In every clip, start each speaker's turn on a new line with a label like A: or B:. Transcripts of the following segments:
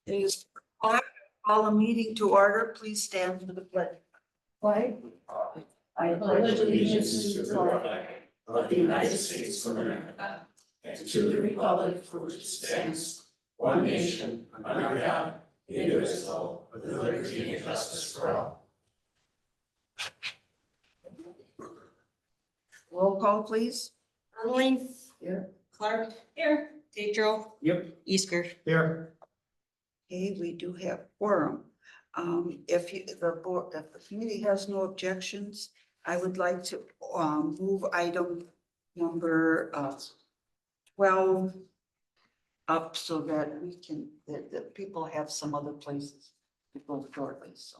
A: Is call a meeting to order. Please stand for the pledge. Flag. I
B: pledge allegiance to the flag of the United States of America and to the republic for which it stands, one nation, under God, indivisible, with liberty and justice for all.
A: Roll call, please.
C: Ermeling.
A: Here.
C: Clark. Here. Pedro.
B: Yep.
C: Easker.
B: Here.
A: Okay, we do have quorum. If the committee has no objections, I would like to, move item number, 12 up so that we can, that people have some other places to go shortly, so.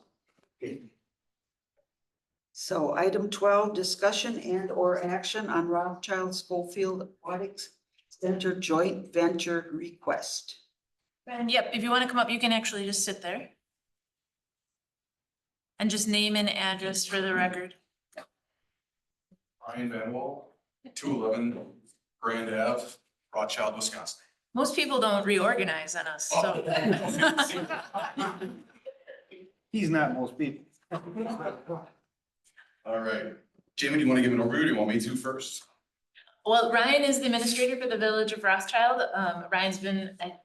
A: So item 12, discussion and or action on Rothschild Schofield Aquatics Center joint venture request.
D: And yep, if you want to come up, you can actually just sit there. And just name and address for the record.
E: Ryan Van Wall, 211 Grand Ave, Rothschild, Wisconsin.
D: Most people don't reorganize on us, so.
B: He's not most people.
E: All right. Jamie, do you want to give an overview? Or do you want me to first?
D: Well, Ryan is the administrator for the Village of Rothschild. Ryan's been at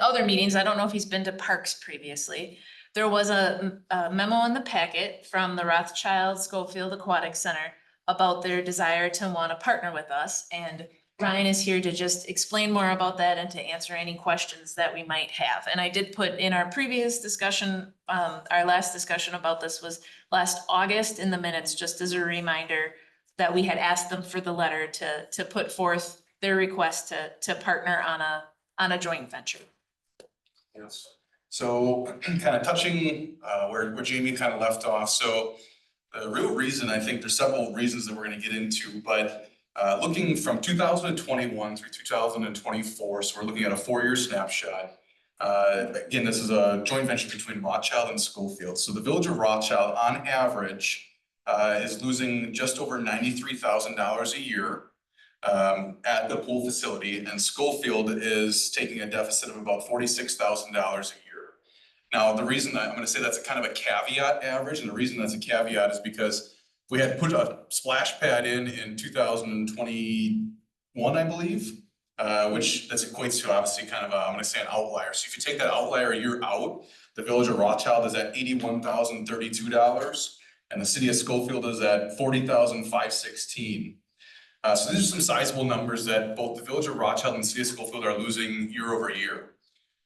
D: other meetings. I don't know if he's been to Parks previously. There was a memo in the packet from the Rothschild Schofield Aquatic Center about their desire to want to partner with us. And Ryan is here to just explain more about that and to answer any questions that we might have. And I did put in our previous discussion, our last discussion about this was last August in the minutes, just as a reminder that we had asked them for the letter to put forth their request to partner on a joint venture.
E: Yes. So kind of touching where Jamie kind of left off. So the real reason, I think there's several reasons that we're going to get into, but looking from 2021 through 2024, so we're looking at a 4-year snapshot. Again, this is a joint venture between Rothschild and Schofield. So the Village of Rothschild on average is losing just over $93,000 a year at the pool facility, and Schofield is taking a deficit of about $46,000 a year. Now, the reason that I'm going to say that's a kind of a caveat average, and the reason that's a caveat is because we had put a splash pad in 2021, I believe, which that equates to obviously kind of I'm going to say an outlier. So if you take that outlier a year out, the Village of Rothschild is at $81,032, and the city of Schofield is at $40,516. So these are some sizable numbers that both the Village of Rothschild and the city of Schofield are losing year over year.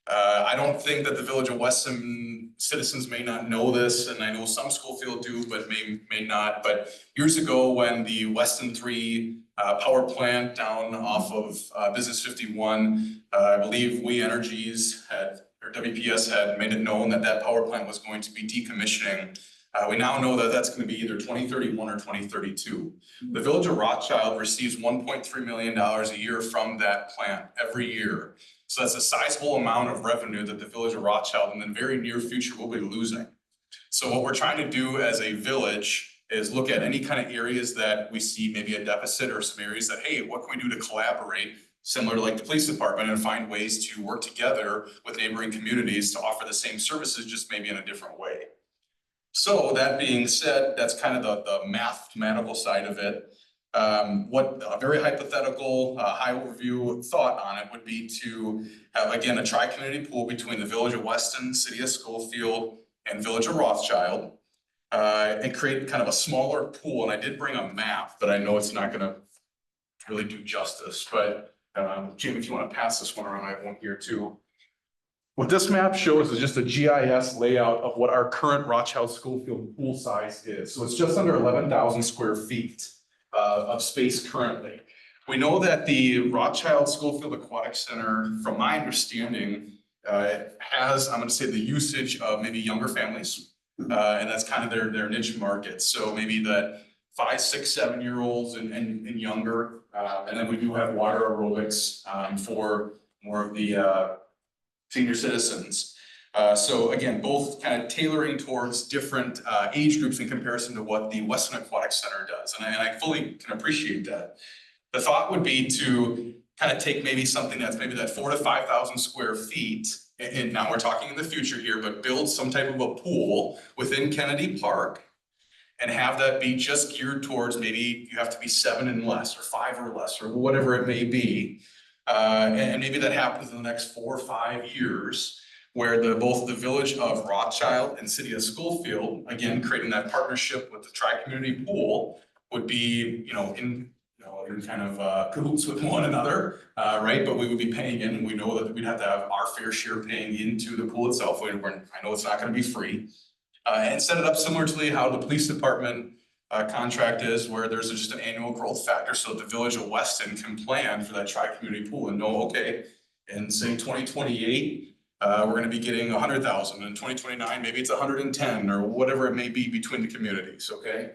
E: I don't think that the Village of Weston citizens may not know this, and I know some Schofield do, but may not. But years ago, when the Weston 3 power plant down off of Business 51, I believe We Energies or WPS had made it known that that power plant was going to be decommissioning. We now know that that's going to be either 2031 or 2032. The Village of Rothschild receives $1.3 million a year from that plant every year. So that's a sizable amount of revenue that the Village of Rothschild in the very near future will be losing. So what we're trying to do as a village is look at any kind of areas that we see maybe a deficit, or some areas that, hey, what can we do to collaborate, similar to like the police department, and find ways to work together with neighboring communities to offer the same services, just maybe in a different way. So that being said, that's kind of the mathematical side of it. What a very hypothetical, high overview thought on it would be to have, again, a tri-community pool between the Village of Weston, City of Schofield, and Village of Rothschild, and create kind of a smaller pool. And I did bring a map, but I know it's not gonna really do justice. But Jim, if you want to pass this one around, I have one here too. What this map shows is just a GIS layout of what our current Rothschild Schofield pool size is. So it's just under 11,000 square feet of space currently. We know that the Rothschild Schofield Aquatic Center, from my understanding, has, I'm going to say, the usage of maybe younger families, and that's kind of their niche market. So maybe that 5, 6, 7-year-olds and younger, and then we do have water aerobics for more of the senior citizens. So again, both kind of tailoring towards different age groups in comparison to what the Weston Aquatic Center does. And I fully can appreciate that. The thought would be to kind of take maybe something that's maybe that 4,000 to 5,000 square feet and now we're talking in the future here, but build some type of a pool within Kennedy Park and have that be just geared towards maybe you have to be 7 and less, or 5 or less, or whatever it may be. And maybe that happens in the next 4 or 5 years, where both the village of Rothschild and city of Schofield, again, creating that partnership with the tri-community pool would be, in kind of cahoots with one another, right? But we would be paying in, and we know that we'd have to have our fair share paying into the pool itself. I know it's not gonna be free. And set it up similar to how the police department contract is, where there's just an annual growth factor, so the village of Weston can plan for that tri-community pool and know, okay, in say 2028, we're gonna be getting 100,000, in 2029, maybe it's 110, or whatever it may be between the communities, okay?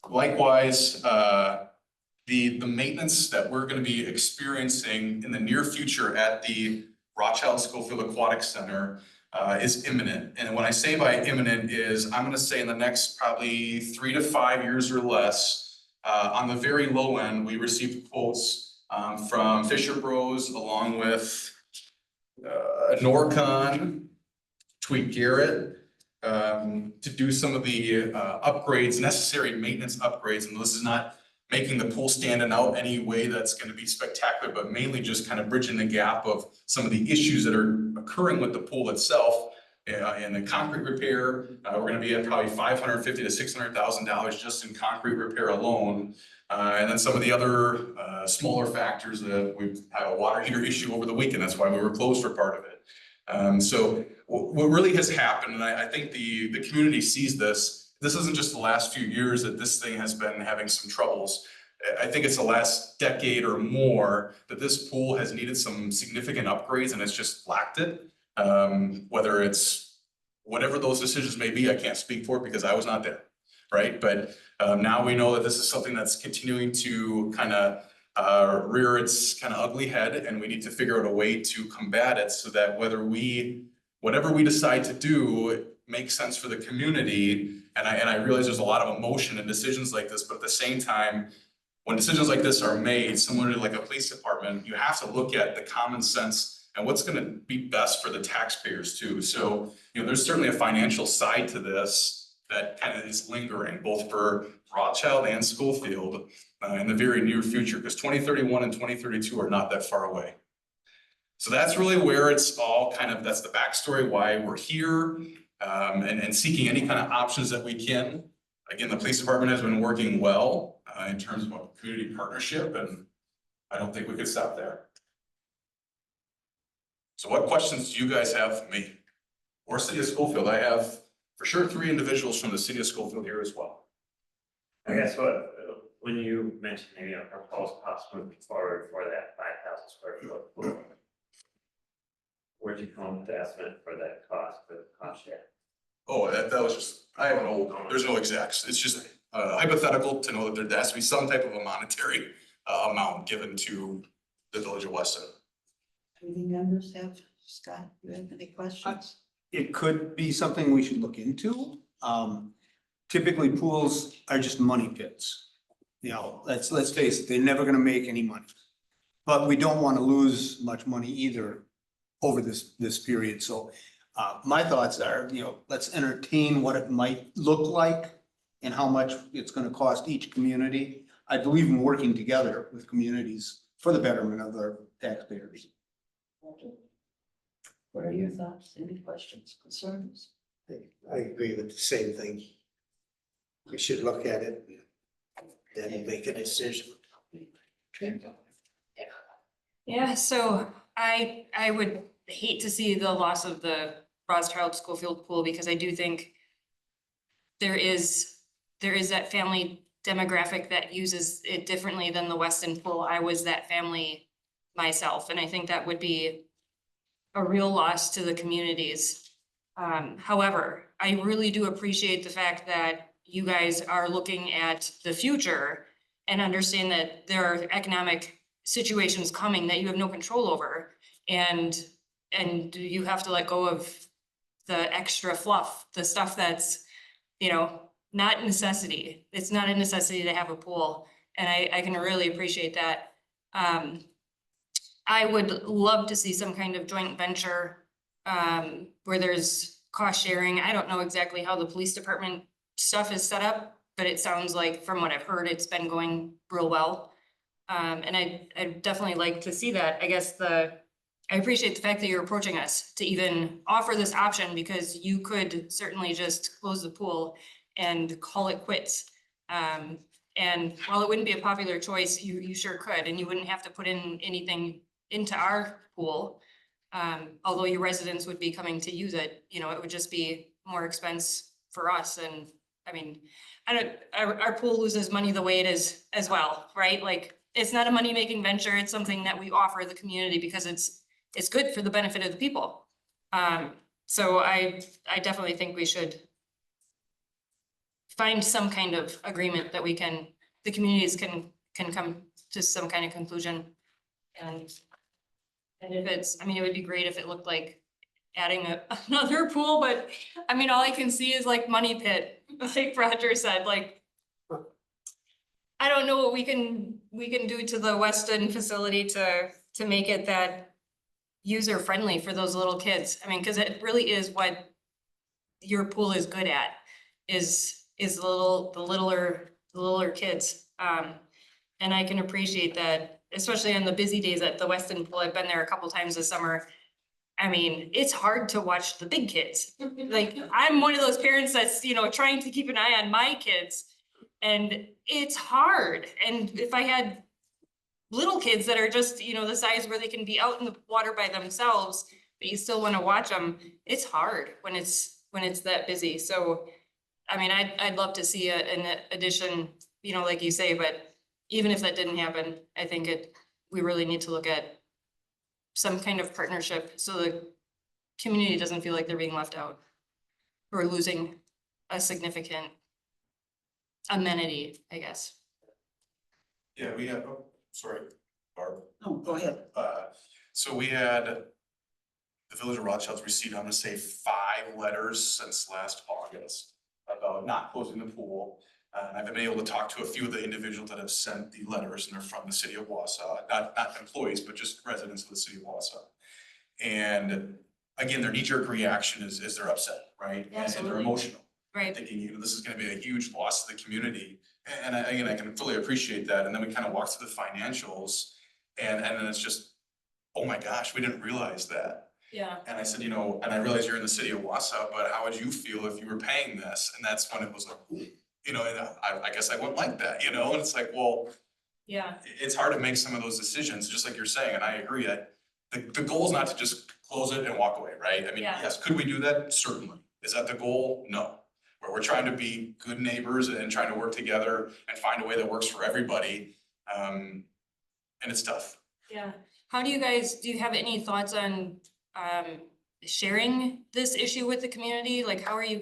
E: Likewise, the maintenance that we're gonna be experiencing in the near future at the Rothschild Schofield Aquatic Center is imminent. And when I say by imminent is, I'm gonna say in the next probably 3 to 5 years or less, on the very low end, we received quotes from Fisher Bros along with Norcon, Tweet Garrett, to do some of the upgrades, necessary maintenance upgrades. And this is not making the pool stand out any way that's gonna be spectacular, but mainly just kind of bridging the gap of some of the issues that are occurring with the pool itself. And the concrete repair, we're gonna be at probably $550,000 to $600,000 just in concrete repair alone. And then some of the other smaller factors that we've had a water heater issue over the weekend. That's why we were closed for part of it. So what really has happened, and I think the community sees this, this isn't just the last few years that this thing has been having some troubles. I think it's the last decade or more that this pool has needed some significant upgrades, and it's just lacked it. Whether it's whatever those decisions may be, I can't speak for it because I was not there, right? But now we know that this is something that's continuing to kind of rear its kind of ugly head, and we need to figure out a way to combat it so that whatever we decide to do makes sense for the community. And I realize there's a lot of emotion in decisions like this, but at the same time, when decisions like this are made, similar to like a police department, you have to look at the common sense and what's gonna be best for the taxpayers too. So, there's certainly a financial side to this that kind of is lingering, both for Rothschild and Schofield in the very near future, because 2031 and 2032 are not that far away. So that's really where it's all that's the backstory, why we're here, and seeking any kind of options that we can. Again, the police department has been working well in terms of a community partnership, and I don't think we could stop there. So what questions do you guys have for me? Or City of Schofield? I have for sure 3 individuals from the City of Schofield here as well.
B: I guess when you mentioned maybe a proposed cost moving forward for that 5,000 square foot pool, where'd you come up with the estimate for that cost for the cost share?
E: Oh, that was just, there's no exacts. It's just hypothetical to know that there has to be some type of a monetary amount given to the village of Weston.
A: Committee members have, Scott, you have any questions?
F: It could be something we should look into. Typically pools are just money pits. Let's face it, they're never gonna make any money. But we don't wanna lose much money either over this period. So my thoughts are, let's entertain what it might look like and how much it's gonna cost each community. I believe in working together with communities for the betterment of their taxpayers.
A: What are your thoughts? Any questions, concerns?
G: I agree with the same thing. We should look at it and then make a decision.
C: Yeah, so I would hate to see the loss of the Rothschild Schofield pool, because I do think there is that family demographic that uses it differently than the Weston pool. I was that family myself, and I think that would be a real loss to the communities. However, I really do appreciate the fact that you guys are looking at the future and understand that there are economic situations coming that you have no control over, and you have to let go of the extra fluff, the stuff that's, not necessity. It's not a necessity to have a pool, and I can really appreciate that. I would love to see some kind of joint venture where there's cost sharing. I don't know exactly how the police department stuff is set up, but it sounds like from what I've heard, it's been going real well. And I'd definitely like to see that. I guess I appreciate the fact that you're approaching us to even offer this option, because you could certainly just close the pool and call it quits. And while it wouldn't be a popular choice, you sure could, and you wouldn't have to put in anything into our pool. Although your residents would be coming to use it, you know, it would just be more expense for us. And I mean, our pool loses money the way it is as well, right? Like, it's not a money-making venture. It's something that we offer the community because it's good for the benefit of the people. So I definitely think we should find some kind of agreement that the communities can come to some kind of conclusion. And if I mean, it would be great if it looked like adding another pool, but I mean, all I can see is like money pit, like Roger said, like, I don't know what we can do to the Weston facility to make it that user friendly for those little kids. I mean, cause it really is what your pool is good at, is the littler kids. And I can appreciate that, especially on the busy days at the Weston pool. I've been there a couple times this summer. I mean, it's hard to watch the big kids. Like, I'm one of those parents that's, you know, trying to keep an eye on my kids. And it's hard. And if I had little kids that are just, you know, the size where they can be out in the water by themselves, but you still want to watch them, it's hard when it's that busy. So, I mean, I'd love to see an addition, you know, like you say, but even if that didn't happen, I think we really need to look at some kind of partnership so the community doesn't feel like they're being left out or losing a significant amenity, I guess.
E: Yeah, we have, sorry, Barb.
A: No, go ahead.
E: So we had the Village of Rothschild's received, I'm gonna say 5 letters since last August about not closing the pool. And I've been able to talk to a few of the individuals that have sent the letters, and they're from the city of Wausau, not employees, but just residents of the city of Wausau. And again, their knee-jerk reaction is they're upset, right? And they're
C: Absolutely.
E: emotional.
C: Right.
E: Thinking, you know, this is gonna be a huge loss to the community. And again, I can fully appreciate that. And then we kind of walk through the financials and then it's just, oh my gosh, we didn't realize that.
C: Yeah.
E: And I said, you know, and I realize you're in the city of Wausau, but how would you feel if you were paying this? And that's when it was like, ooh, you know, and I guess I wouldn't like that, you know? And it's like, well,
C: Yeah.
E: it's hard to make some of those decisions, just like you're saying, and I agree that the goal is not to just close it and walk away, right? I mean,
C: Yeah.
E: yes, could we do that? Certainly. Is that the goal? No. Where we're trying to be good neighbors and trying to work together and find a way that works for everybody. And it's tough.
C: Yeah. How do you have any thoughts on sharing this issue with the community? Like, how are you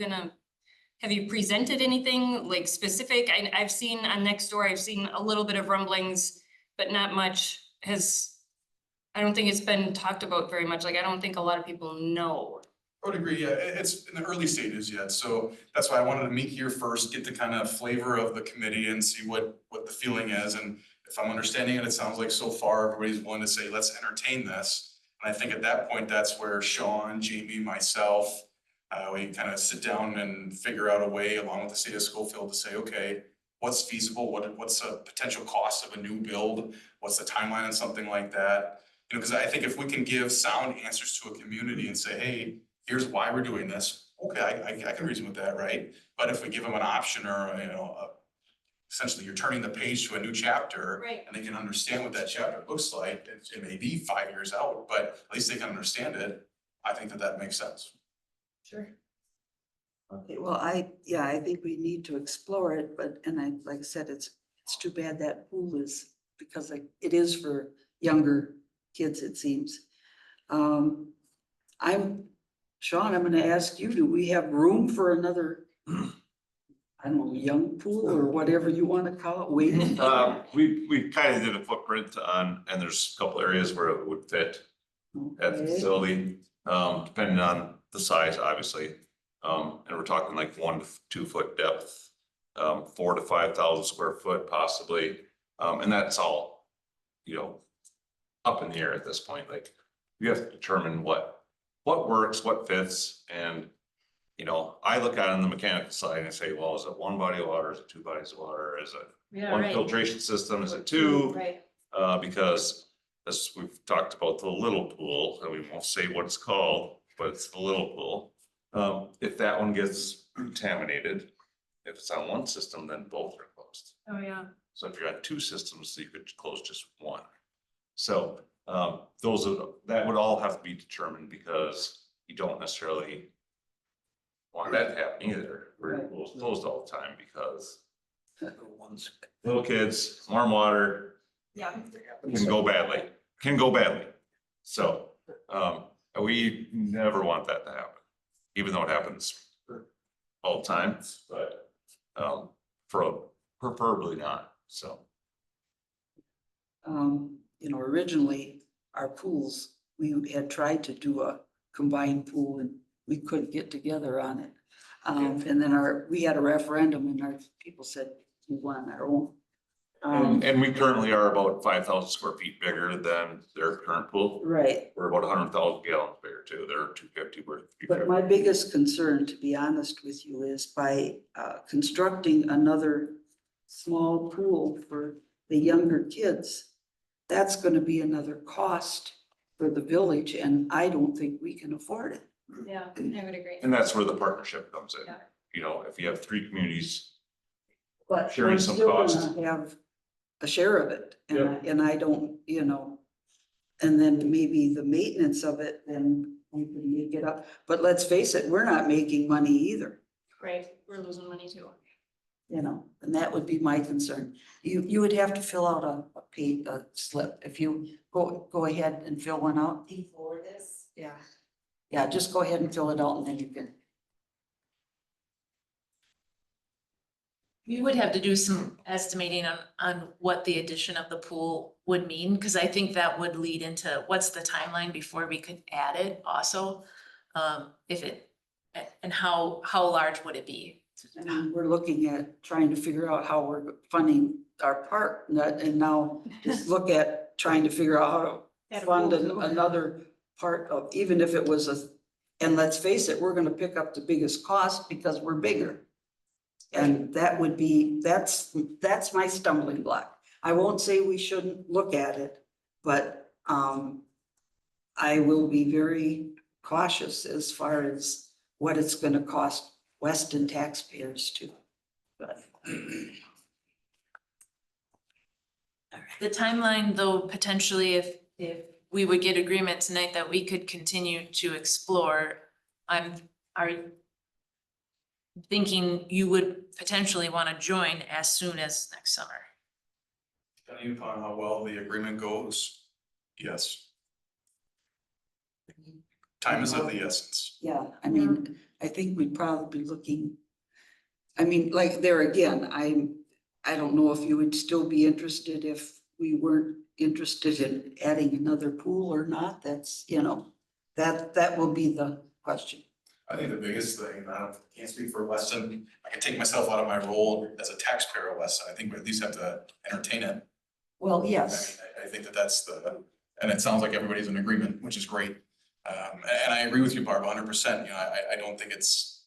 C: have you presented anything like specific? I've seen on Nextdoor, I've seen a little bit of rumblings, but not much I don't think it's been talked about very much. Like, I don't think a lot of people know.
E: I would agree, yeah, it's in the early stages yet, so that's why I wanted to meet here first, get the kind of flavor of the committee and see what the feeling is, and if I'm understanding it, it sounds like so far everybody's willing to say, let's entertain this. And I think at that point, that's where Sean, Jamie, myself, we kind of sit down and figure out a way along with the city of Schofield to say, okay, what's feasible, what's a potential cost of a new build, what's the timeline on something like that? You know, because I think if we can give sound answers to a community and say, hey, here's why we're doing this. Okay, I can reason with that, right? But if we give them an option or, you know, essentially you're turning the page to a new chapter.
C: Right.
E: And they can understand what that chapter looks like. It may be 5 years out, but at least they can understand it. I think that makes sense.
C: Sure.
A: Okay, well, I think we need to explore it, but, like I said, it's too bad that pool is, because like it is for younger kids, it seems. Sean, I'm gonna ask you, do we have room for another, I don't know, young pool or whatever you wanna call it, waiting?
B: We kind of did a footprint and there's a couple areas where it would fit at the
A: Okay.
B: facility, depending on the size, obviously. And we're talking like 1 to 2 foot depth, 4,000 to 5,000 square foot possibly. And that's all, you know, up in the air at this point, like, you have to determine what works, what fits, and, you know, I look at it on the mechanical side and say, well, is it one body of water, is it two bodies of water, is it
D: Yeah,
B: one
D: right.
B: filtration system, is it two?
D: Right.
B: Because as we've talked about the little pool, and we won't say what it's called, but it's the little pool. If that one gets contaminated, if it's on one system, then both are closed.
D: Oh, yeah.
B: So if you're on two systems, you could close just one. So, that would all have to be determined because you don't necessarily want that to happen either. We're closed all the time because little kids, warm water
C: Yeah.
B: can go badly. So, we never want that to happen, even though it happens all the time, but, preferably not, so.
A: You know, originally, our pools, we had tried to do a combined pool and we couldn't get together on it. And then we had a referendum and our people said we want our own.
B: And we currently are about 5,000 square feet bigger than their current pool.
A: Right,
B: We're about 100,000 gallons bigger too. They're 250, we're
A: but
B: 350.
A: my biggest concern, to be honest with you, is by constructing another small pool for the younger kids, that's gonna be another cost for the village, and I don't think we can afford it.
C: Yeah, I would agree.
B: And that's where the partnership comes in.
C: Yeah.
B: You know, if you have 3 communities,
A: But
B: Sharing
A: we're
B: some
A: still
B: cost.
A: gonna have a share of it, and I don't, you know. And then maybe the maintenance of it, then we can make it up, but let's face it, we're not making money either,
C: Right, we're losing money too.
A: you know, and that would be my concern. You would have to fill out a paid slip, if you go ahead and fill one out.
H: Before this,
A: Yeah. Yeah, just go ahead and fill it out and then you can.
D: We would have to do some estimating on what the addition of the pool would mean, because I think that would lead into what's the timeline before we could add it also? And how large would it be?
A: And we're looking at trying to figure out how we're funding our park, and now just look at trying to figure out how
C: Add
A: to
C: a
A: fund
C: pool too.
A: another part of, even if it was and let's face it, we're gonna pick up the biggest cost because we're bigger. And that would be, that's my stumbling block. I won't say we shouldn't look at it, but I will be very cautious as far as what it's gonna cost Weston taxpayers too. But
D: The timeline, though, potentially if we would get agreement tonight that we could continue to explore, are thinking you would potentially want to join as soon as next summer.
E: Depending upon how well the agreement goes, yes. Time is of the essence.
A: yeah, I mean, I think we'd probably be looking. I mean, like there again, I don't know if you would still be interested if we weren't interested in adding another pool or not. That's, you know, that will be the question.
E: I think the biggest thing, I can't speak for Weston, I can take myself out of my role as a taxpayer of Weston, I think we at least have to entertain it.
A: Well,
E: I
A: yes,
E: mean, I think that's and it sounds like everybody's in agreement, which is great. And I agree with you, Barb, 100%, you know, I don't think it's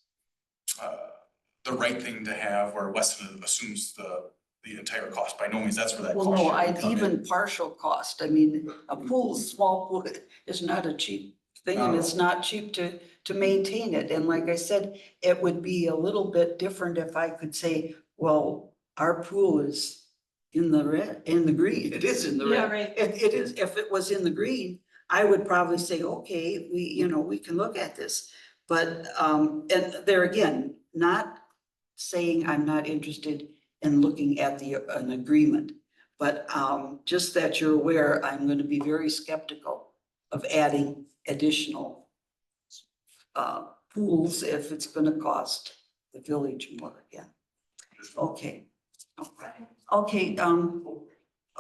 E: the right thing to have where Weston assumes the entire cost, by no means, that's where that
A: well,
E: cost
A: no,
E: should come in.
A: even partial cost. I mean, a pool, small pool is not a cheap thing and it's not cheap to maintain it. And like I said, it would be a little bit different if I could say, well, our pool is in the red, in the green. It is in the red.
C: right.
A: It is, if it was in the green, I would probably say, okay, we can look at this. But, and there again, not saying I'm not interested in looking at an agreement. But, just that you're aware, I'm gonna be very skeptical of adding additional pools if it's gonna cost the village more again. Okay. Okay,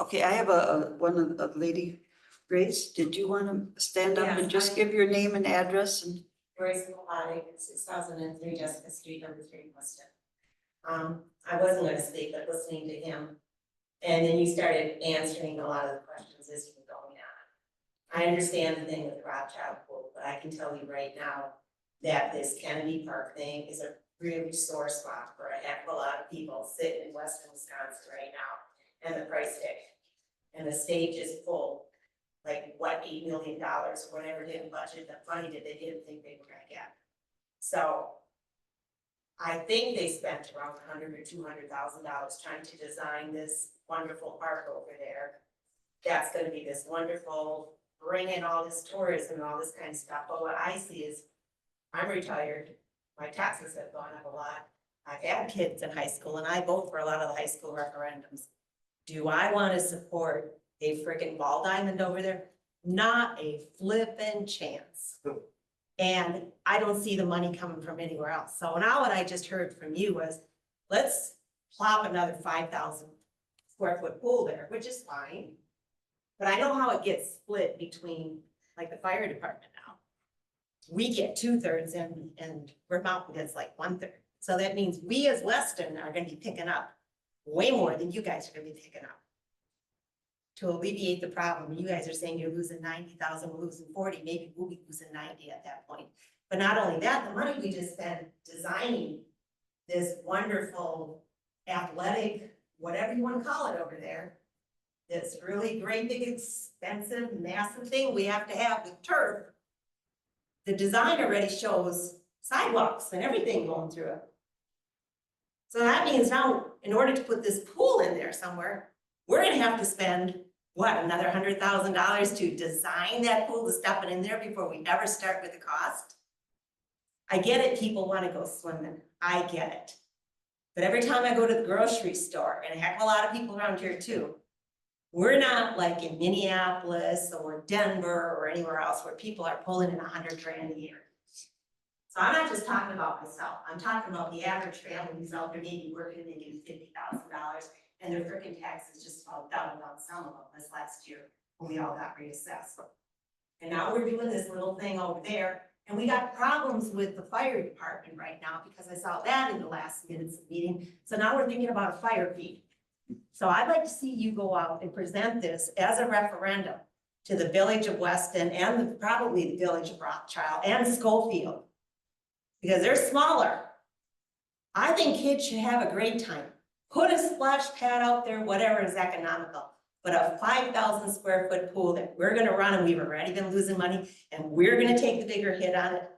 A: okay, I have a lady, Grace, did you wanna stand up and
H: Yes,
A: just give your name and address and?
H: Grace Milani, 6003 Jessica Street, number 3, Weston. I wasn't gonna speak, but listening to him, and then you started answering a lot of the questions as you were going I understand the thing with the Rothschild pool, but I can tell you right now that this Kennedy Park thing is a really sore spot for a heck of a lot of people sitting in Weston, Wisconsin right now, and the price tag. And the stage is full, like what, $8 million, or whatever they didn't budget, that money that they didn't think they were gonna get. So I think they spent around $100,000 or $200,000 trying to design this wonderful park over there. That's gonna be this wonderful, bring in all this tourism and all this kind of stuff, but what I see is, I'm retired, my taxes have gone up a lot. I've had kids in high school and I vote for a lot of the high school referendums. Do I wanna support a friggin' ball diamond over there? Not a flippin' chance. And I don't see the money coming from anywhere else. So now what I just heard from you was, let's plop another 5,000 square foot pool there, which is fine. But I know how it gets split between, like, the fire department now. We get 2/3 and Rip Mountain gets like 1/3. So that means we as Weston are gonna be picking up way more than you guys are gonna be picking up. To alleviate the problem, you guys are saying you're losing 90,000, we're losing 40, maybe we'll be losing 90 at that point. But not only that, the money we just spent designing this wonderful athletic, whatever you wanna call it over there, this really great, big, expensive, massive thing we have to have with turf. The design already shows sidewalks and everything going through it. So that means now, in order to put this pool in there somewhere, we're gonna have to spend, what, another $100,000 to design that pool to stuff it in there before we ever start with the cost? I get it, people wanna go swimming, I get it. But every time I go to the grocery store, and a heck of a lot of people around here too, we're not like in Minneapolis or Denver or anywhere else where people are pulling in $100,000 a year. So I'm not just talking about myself, I'm talking about the average family who's out there maybe working, making $50,000, and their freaking taxes just about doubled on some of them this last year when we all got reassessed. And now we're doing this little thing over there, and we got problems with the fire department right now because I saw that in the last minutes of meeting. So now we're thinking about a fire fee. So I'd like to see you go out and present this as a referendum to the village of Weston and probably the village of Rothschild and Schofield. Because they're smaller. I think kids should have a great time. Put a splash pad out there, whatever is economical. But a 5,000 square foot pool that we're gonna run and we've already been losing money and we're gonna take the bigger hit on it.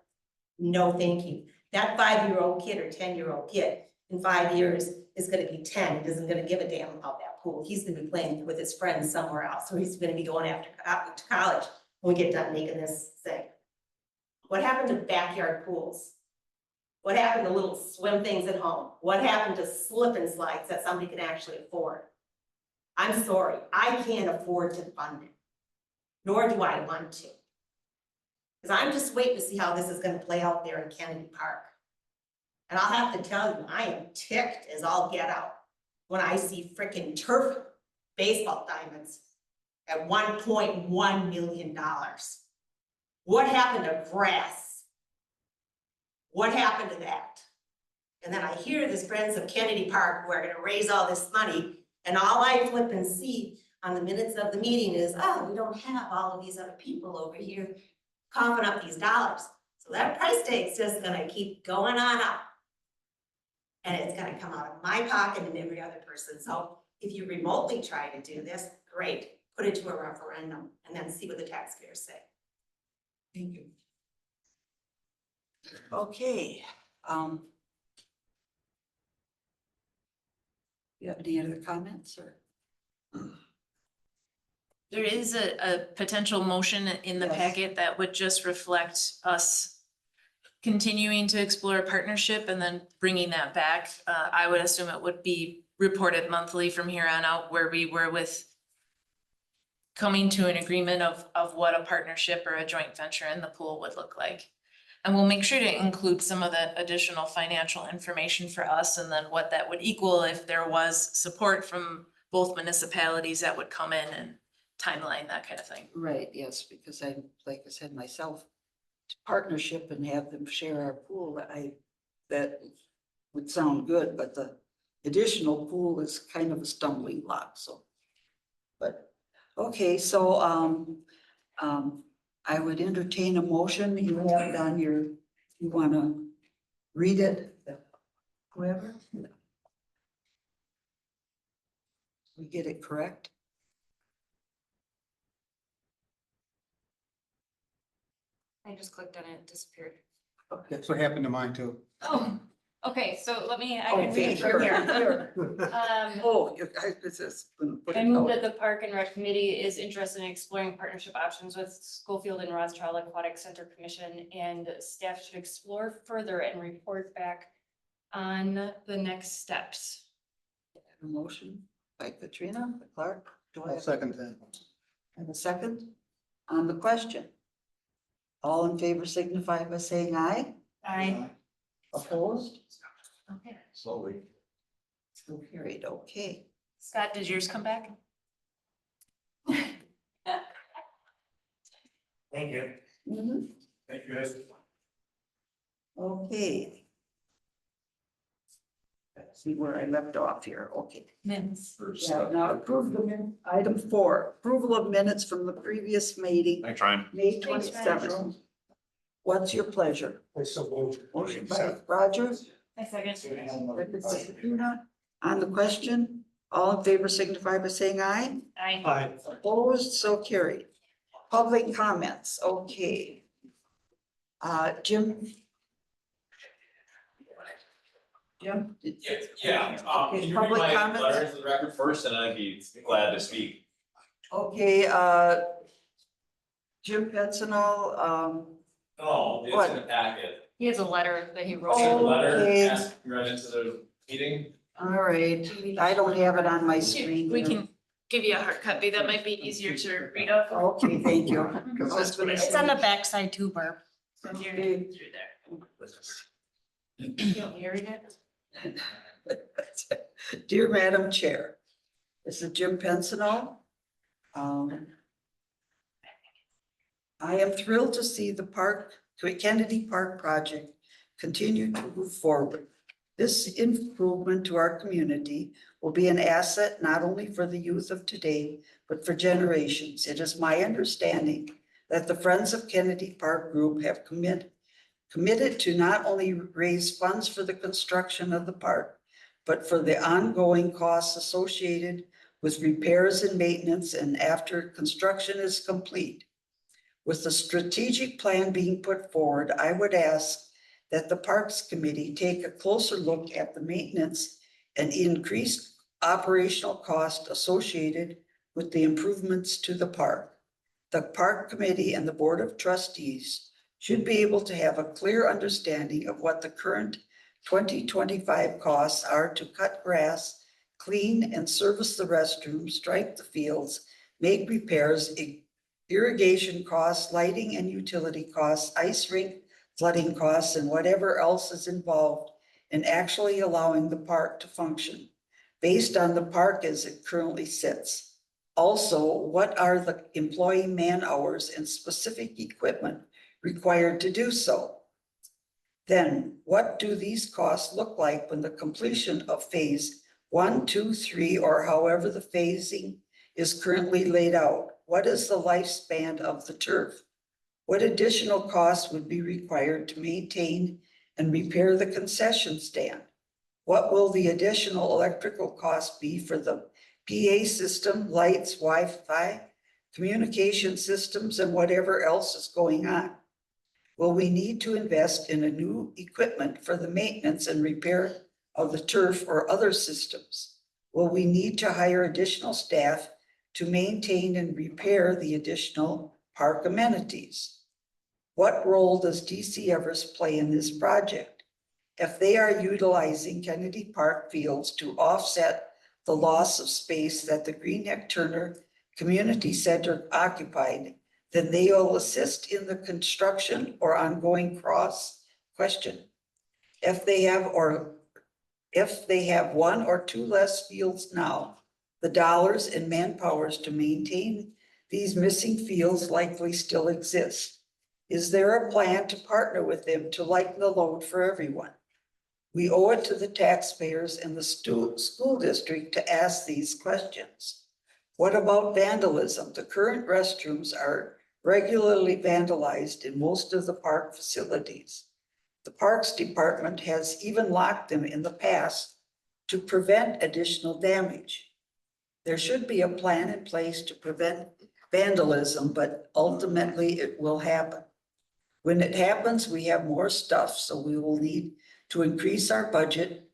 H: No, thank you. That 5-year-old kid or 10-year-old kid in 5 years is gonna be 10, isn't gonna give a damn about that pool. He's gonna be playing with his friends somewhere else, or he's gonna be going after to college when we get done making this thing. What happened to backyard pools? What happened to little swim things at home? What happened to slip and slides that somebody can actually afford? I'm sorry, I can't afford to fund it, nor do I want to. Because I'm just waiting to see how this is gonna play out there in Kennedy Park. And I'll have to tell you, I am ticked as all get out when I see frickin' turf baseball diamonds at $1.1 million. What happened to grass? What happened to that? And then I hear this Friends of Kennedy Park, who are gonna raise all this money, and all I flip and see on the minutes of the meeting is, oh, we don't have all of these other people over here coughing up these dollars. So that price tag's just gonna keep going on up. And it's gonna come out of my pocket and every other person. So if you remotely try to do this, great, put it to a referendum and then see what the taxpayers say.
A: Thank you. Okay, you have any other comments or?
D: There is a potential motion in the
A: Yes.
D: packet that would just reflect us continuing to explore a partnership and then bringing that back. I would assume it would be reported monthly from here on out, where we were with coming to an agreement of what a partnership or a joint venture in the pool would look like. And we'll make sure to include some of that additional financial information for us, and then what that would equal if there was support from both municipalities that would come in, and timeline, that kind of thing.
A: Right, yes, because I, like I said myself, partnership and have them share our pool, that would sound good, but the additional pool is kind of a stumbling block, so. But, okay, so, I would entertain a motion. You have it on your, you wanna read it? Whoever? We get it correct?
C: I just clicked on it, it disappeared.
F: That's what happened to mine too.
C: Oh, okay, so let me, I can read
A: Okay,
C: it from here.
A: here.
C: Um,
A: This is. gonna put
C: I
A: it
C: move
A: out.
C: that the Park and Rec Committee is interested in exploring partnership options with Schofield and Rothschild Aquatic Center Commission, and staff should explore further and report back on the next steps.
A: A motion by Katrina, Clark. Do I
F: I'll
A: have
F: second that.
A: have a second on the question? All in favor signify by saying aye. Opposed?
C: Okay.
B: Slowly.
A: So carried, okay.
D: Scott, did yours come back?
B: Thank you.
A: Mhm.
B: Thank you, guys.
A: Okay. Let's see where I left off here, okay.
D: Minutes.
A: Yeah, now approve the item 4, approval of minutes from the previous meeting,
E: Thanks, Ryan.
A: May
D: Thanks,
A: 27th. What's your pleasure?
G: I so moved.
A: Motion by Roger.
C: I second.
A: Second by Katrina. On the question, all in favor signify by saying aye.
C: Aye.
G: Aye.
A: Opposed, so carried. Public comments, okay. Jim? Jim?
I: Yeah,
A: Okay,
I: can you read
A: public
I: my
A: comments?
I: letter into the record first, and I'd be glad to speak.
A: Okay, Jim Pensinel,
I: No, it's
A: What?
I: in the packet.
C: He has a letter that he wrote.
I: Sent a letter,
A: Okay.
I: asked to be read into the meeting.
A: all right, I don't have it on my screen.
D: We
A: here.
D: can give you a hard copy. That might be easier to read off.
A: Okay, thank you. I was gonna
D: It's
A: say-
D: on the backside too, Barb. So if you're
A: Okay.
D: through there. You want me to read it?
A: Dear Madam Chair, this is Jim Pensinel. I am thrilled to see the Kennedy Park project continue to move forward. This improvement to our community will be an asset not only for the youth of today, but for generations. It is my understanding that the Friends of Kennedy Park Group have committed to not only raise funds for the construction of the park, but for the ongoing costs associated with repairs and maintenance and after construction is complete. With the strategic plan being put forward, I would ask that the Parks Committee take a closer look at the maintenance and increased operational cost associated with the improvements to the park. The Park Committee and the Board of Trustees should be able to have a clear understanding of what the current 2025 costs are to cut grass, clean and service the restrooms, stripe the fields, make repairs, irrigation costs, lighting and utility costs, ice rink flooding costs, and whatever else is involved in actually allowing the park to function based on the park as it currently sits. Also, what are the employee man hours and specific equipment required to do so? Then what do these costs look like when the completion of phase 1, 2, 3, or however the phasing is currently laid out? What is the lifespan of the turf? What additional costs would be required to maintain and repair the concession stand? What will the additional electrical cost be for the PA system, lights, Wi-Fi, communication systems, and whatever else is going on? Will we need to invest in a new equipment for the maintenance and repair of the turf or other systems? Will we need to hire additional staff to maintain and repair the additional park amenities? What role does DC Everest play in this project? If they are utilizing Kennedy Park fields to offset the loss of space that the Greenneck Turner Community Center occupied, then they will assist in the construction or ongoing question. If they have one or two less fields now, the dollars and manpowers to maintain these missing fields likely still exist. Is there a plan to partner with them to lighten the load for everyone? We owe it to the taxpayers and the school district to ask these questions. What about vandalism? The current restrooms are regularly vandalized in most of the park facilities. The Parks Department has even locked them in the past to prevent additional damage. There should be a plan in place to prevent vandalism, but ultimately it will happen. When it happens, we have more stuff, so we will need to increase our budget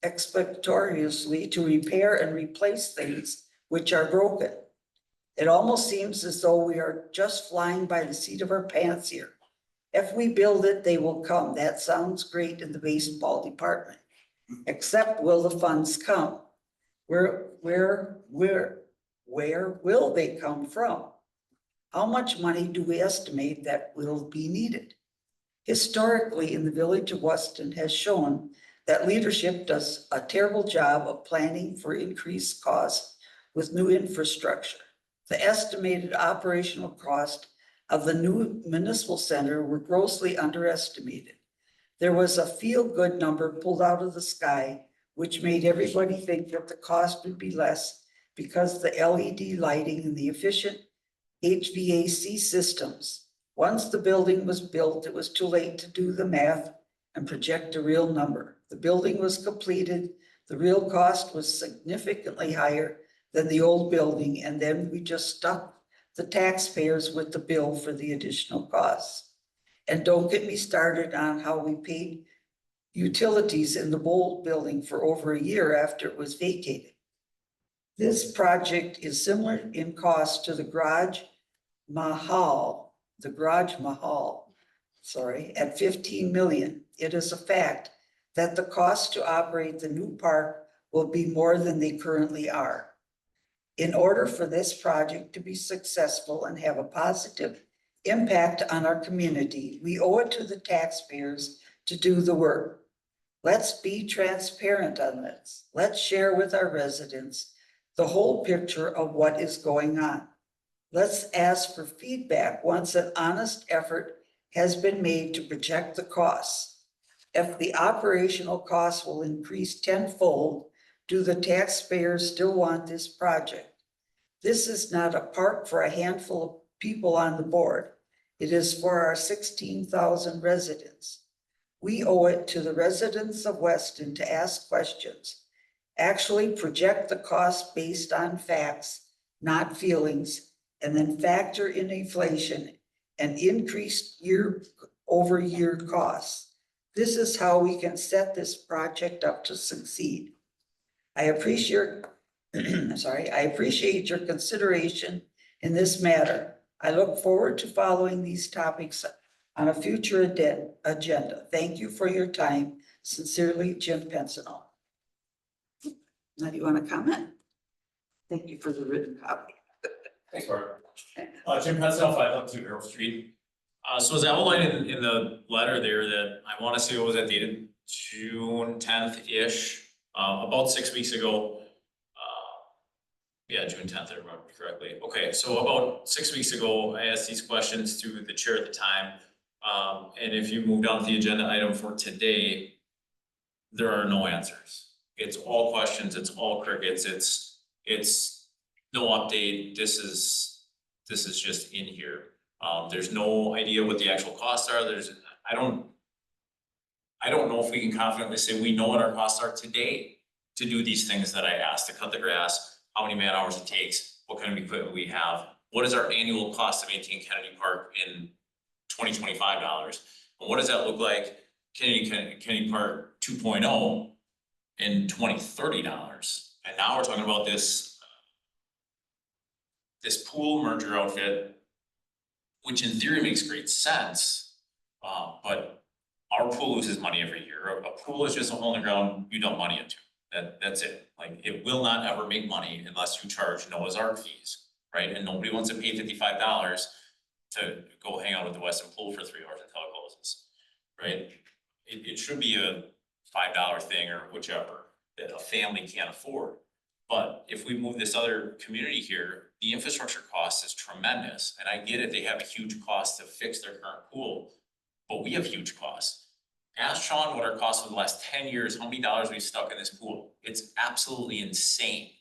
A: expectoriously to repair and replace things which are broken. It almost seems as though we are just flying by the seat of our pants here. If we build it, they will come. That sounds great in the baseball department. Except, will the funds come? Where will they come from? How much money do we estimate that will be needed? Historically, in the village of Weston has shown that leadership does a terrible job of planning for increased costs with new infrastructure. The estimated operational cost of the new municipal center were grossly underestimated. There was a feel-good number pulled out of the sky, which made everybody think that the cost would be less because the LED lighting and the efficient HVAC systems. Once the building was built, it was too late to do the math and project a real number. The building was completed. The real cost was significantly higher than the old building, and then we just stuck the taxpayers with the bill for the additional costs. And don't get me started on how we paid utilities in the old building for over a year after it was vacated. This project is similar in cost to the Garage Mahal, at 15 million. It is a fact that the cost to operate the new park will be more than they currently are. In order for this project to be successful and have a positive impact on our community, we owe it to the taxpayers to do the work. Let's be transparent on this. Let's share with our residents the whole picture of what is going on. Let's ask for feedback once an honest effort has been made to project the costs. If the operational costs will increase tenfold, do the taxpayers still want this project? This is not a park for a handful of people on the board. It is for our 16,000 residents. We owe it to the residents of Weston to ask questions, actually project the cost based on facts, not feelings, and then factor in inflation and increased year-over-year costs. This is how we can set this project up to succeed. I appreciate your consideration in this matter. I look forward to following these topics on a future agenda. Thank you for your time. Sincerely, Jim Pensinel. Now, do you want to comment? Thank you for the written copy.
I: Thanks, Barb. Jim Penzel, 512 Earl Street. So as outlined in the letter there that I want to say, what was that dated? June 10th-ish, about 6 weeks ago. Yeah, June 10th, I remember correctly. Okay, so about 6 weeks ago, I asked these questions to the chair at the time. And if you moved on to the agenda item for today, there are no answers. It's all questions, it's all crickets, it's no update. This is just in here. There's no idea what the actual costs are. I don't know if we can confidently say we know what our costs are today to do these things that I asked, to cut the grass, how many man hours it takes, what kind of equipment we have, what is our annual cost to maintain Kennedy Park in $2025, and what does that look like Kennedy Park 2.0 in $20-30. And now we're talking about this pool merger outfit, which in theory makes great sense, but our pool loses money every year. A pool is just a hole in the ground you dump money into. That's it. Like, it will not ever make money unless you charge Noah's Ark fees, right? And nobody wants to pay $55 to go hang out at the Weston pool for 3 hours until it closes, right? It should be a $5 thing or whichever that a family can't afford. But if we move this other community here, the infrastructure cost is tremendous. And I get it, they have a huge cost to fix their current pool, but we have huge costs. Ask Sean what our costs for the last 10 years, how many dollars we've stuck in this pool. It's absolutely insane.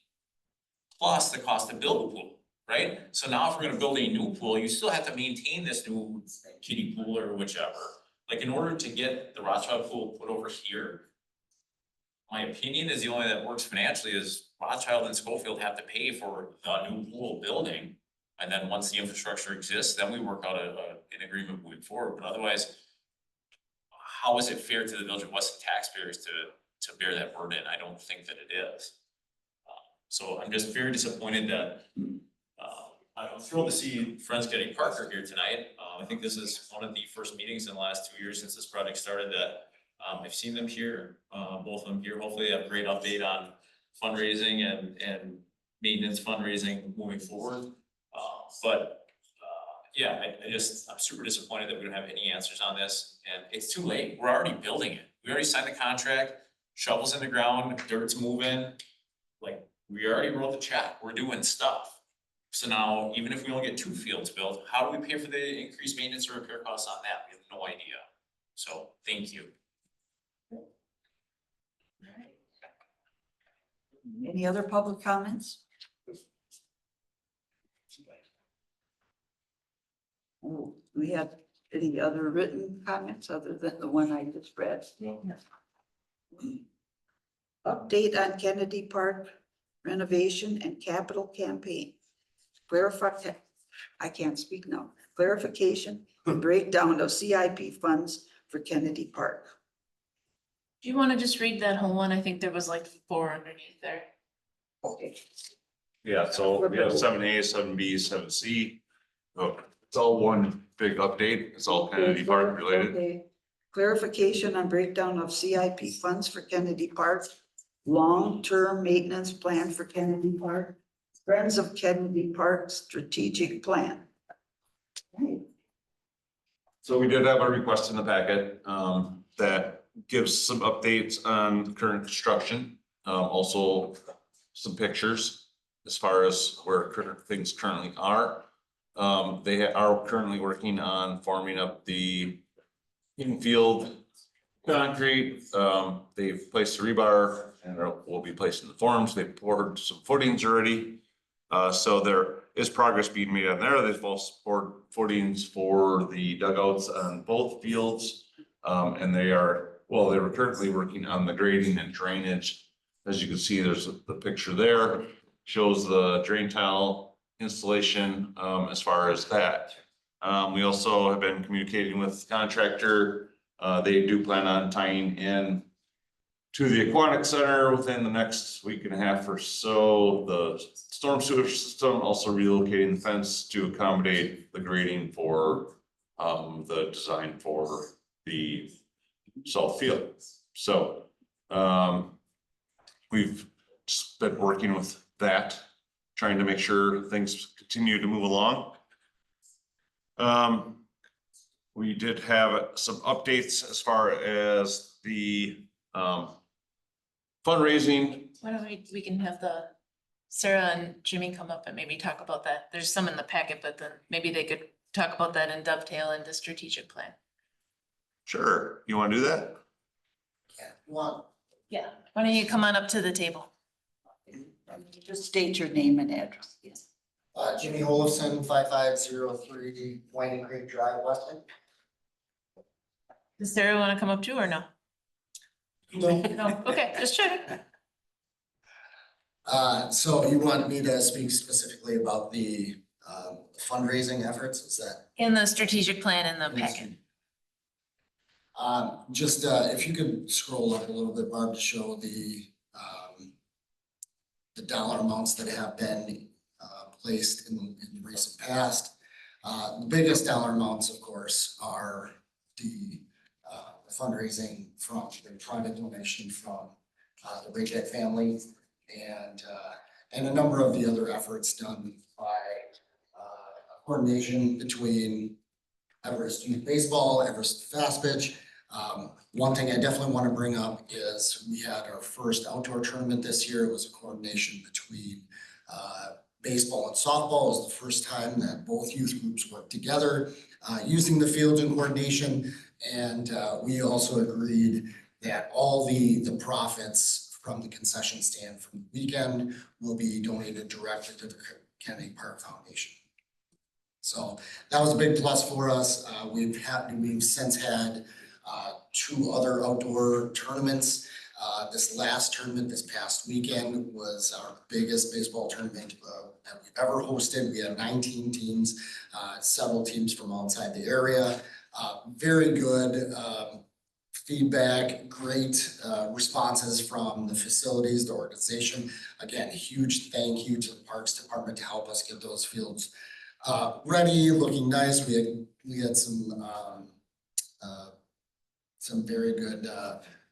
I: Plus the cost to build a pool, right? So now if we're gonna build a new pool, you still have to maintain this new kiddie pool or whichever. Like in order to get the Rothschild pool put over here, my opinion is the only that works financially is Rothschild and Schofield have to pay for the new pool building. And then once the infrastructure exists, then we work out an agreement moving forward, but otherwise, how is it fair to the Village of Weston taxpayers to bear that burden? I don't think that it is. So I'm just very disappointed that, I'm thrilled to see Friends Getting Parker here tonight. I think this is one of the first meetings in the last 2 years since this project started that, I've seen them here, both of them here. Hopefully they have a great update on fundraising and maintenance fundraising moving forward. Yeah, I'm super disappointed that we don't have any answers on this, and it's too late. We're already building it. We already signed the contract, shovels in the ground, dirt's moving. Like, we already wrote the check. We're doing stuff. So now, even if we only get 2 fields built, how do we pay for the increased maintenance or repair costs on that? We have no idea. So, thank you.
A: Any other public comments? Oh, we had any other written comments other than the one I just read? Update on Kennedy Park renovation and capital campaign. I can't speak now. Clarification and breakdown of CIP funds for Kennedy Park.
D: Do you wanna just read that whole one? I think there was like 4 underneath there.
A: Okay.
B: Yeah, so we have 7A, 7B, 7C. Oh, it's all one big update. It's all Kennedy Park related.
A: Okay. Clarification on breakdown of CIP funds for Kennedy Park. Long-term maintenance plan for Kennedy Park. Friends of Kennedy Park strategic plan. Right.
B: So we did have a request in the packet, that gives some updates on current construction. Also some pictures as far as where current things currently are. They are currently working on forming up the infield concrete. They've placed the rebar and will be placing the forms. They've poured some footings already. So there is progress being made on there. They've also poured footings for the dugouts on both fields. And they were currently working on the grading and drainage. As you can see, there's the picture there, shows the drain tile installation, as far as that. We also have been communicating with the contractor. They do plan on tying in to the aquatic center within the next week and a half or so. The storm sewer system, also relocating the fence to accommodate the grading for the design for the south field. So we've just been working with that, trying to make sure things continue to move along. We did have some updates as far as the fundraising.
D: Why don't we can have Sarah and Jimmy come up and maybe talk about that. There's some in the packet, but then maybe they could talk about that and dovetail into strategic plan.
B: Sure, you want to do that?
D: Yeah, why don't you come on up to the table?
A: Just state your name and address. Yes.
J: Jimmy Olafson, 5503 Winding Creek Drive, Weston.
D: Does Sarah wanna come up too or no?
J: No.
D: No, okay, just checking.
J: So you want me to speak specifically about the fundraising efforts, is that?
D: In the strategic plan in the packet.
J: Just if you could scroll up a little bit, Barb, to show the dollar amounts that have been placed in the recent past. The biggest dollar amounts, of course, are the fundraising from the private donation from the Rayjack family and a number of the other efforts done by coordination between Everest Youth Baseball, Everest Fast Pitch. One thing I definitely want to bring up is we had our first outdoor tournament this year. It was a coordination between baseball and softball. It was the first time that both youth groups worked together using the fields in coordination. And we also agreed that all the profits from the concession stand from the weekend will be donated directly to the Kennedy Park Foundation. So that was a big plus for us. We've since had 2 other outdoor tournaments. This last tournament this past weekend was our biggest baseball tournament that we've ever hosted. We had 19 teams, several teams from outside the area. Very good feedback, great responses from the facilities, the organization. Again, huge thank you to the Parks Department to help us get those fields ready, looking nice. We had some very good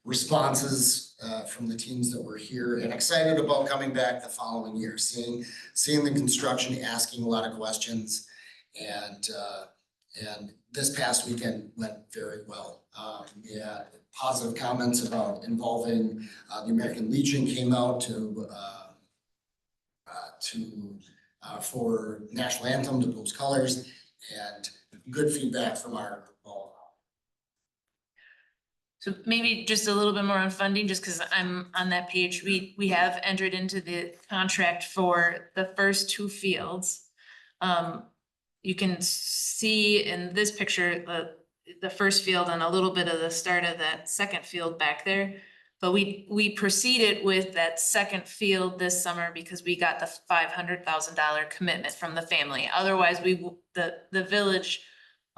J: responses from the teams that were here, and excited about coming back the following year, seeing the construction, asking a lot of questions, and this past weekend went very well. We had positive comments about involving the American Legion came out for national anthem to post colors, and good feedback from our ball.
D: So maybe just a little bit more on funding, just because I'm on that page. We have entered into the contract for the first 2 fields. You can see in this picture the first field and a little bit of the start of that second field back there. But we proceeded with that second field this summer because we got the $500,000 commitment from the family. Otherwise, the village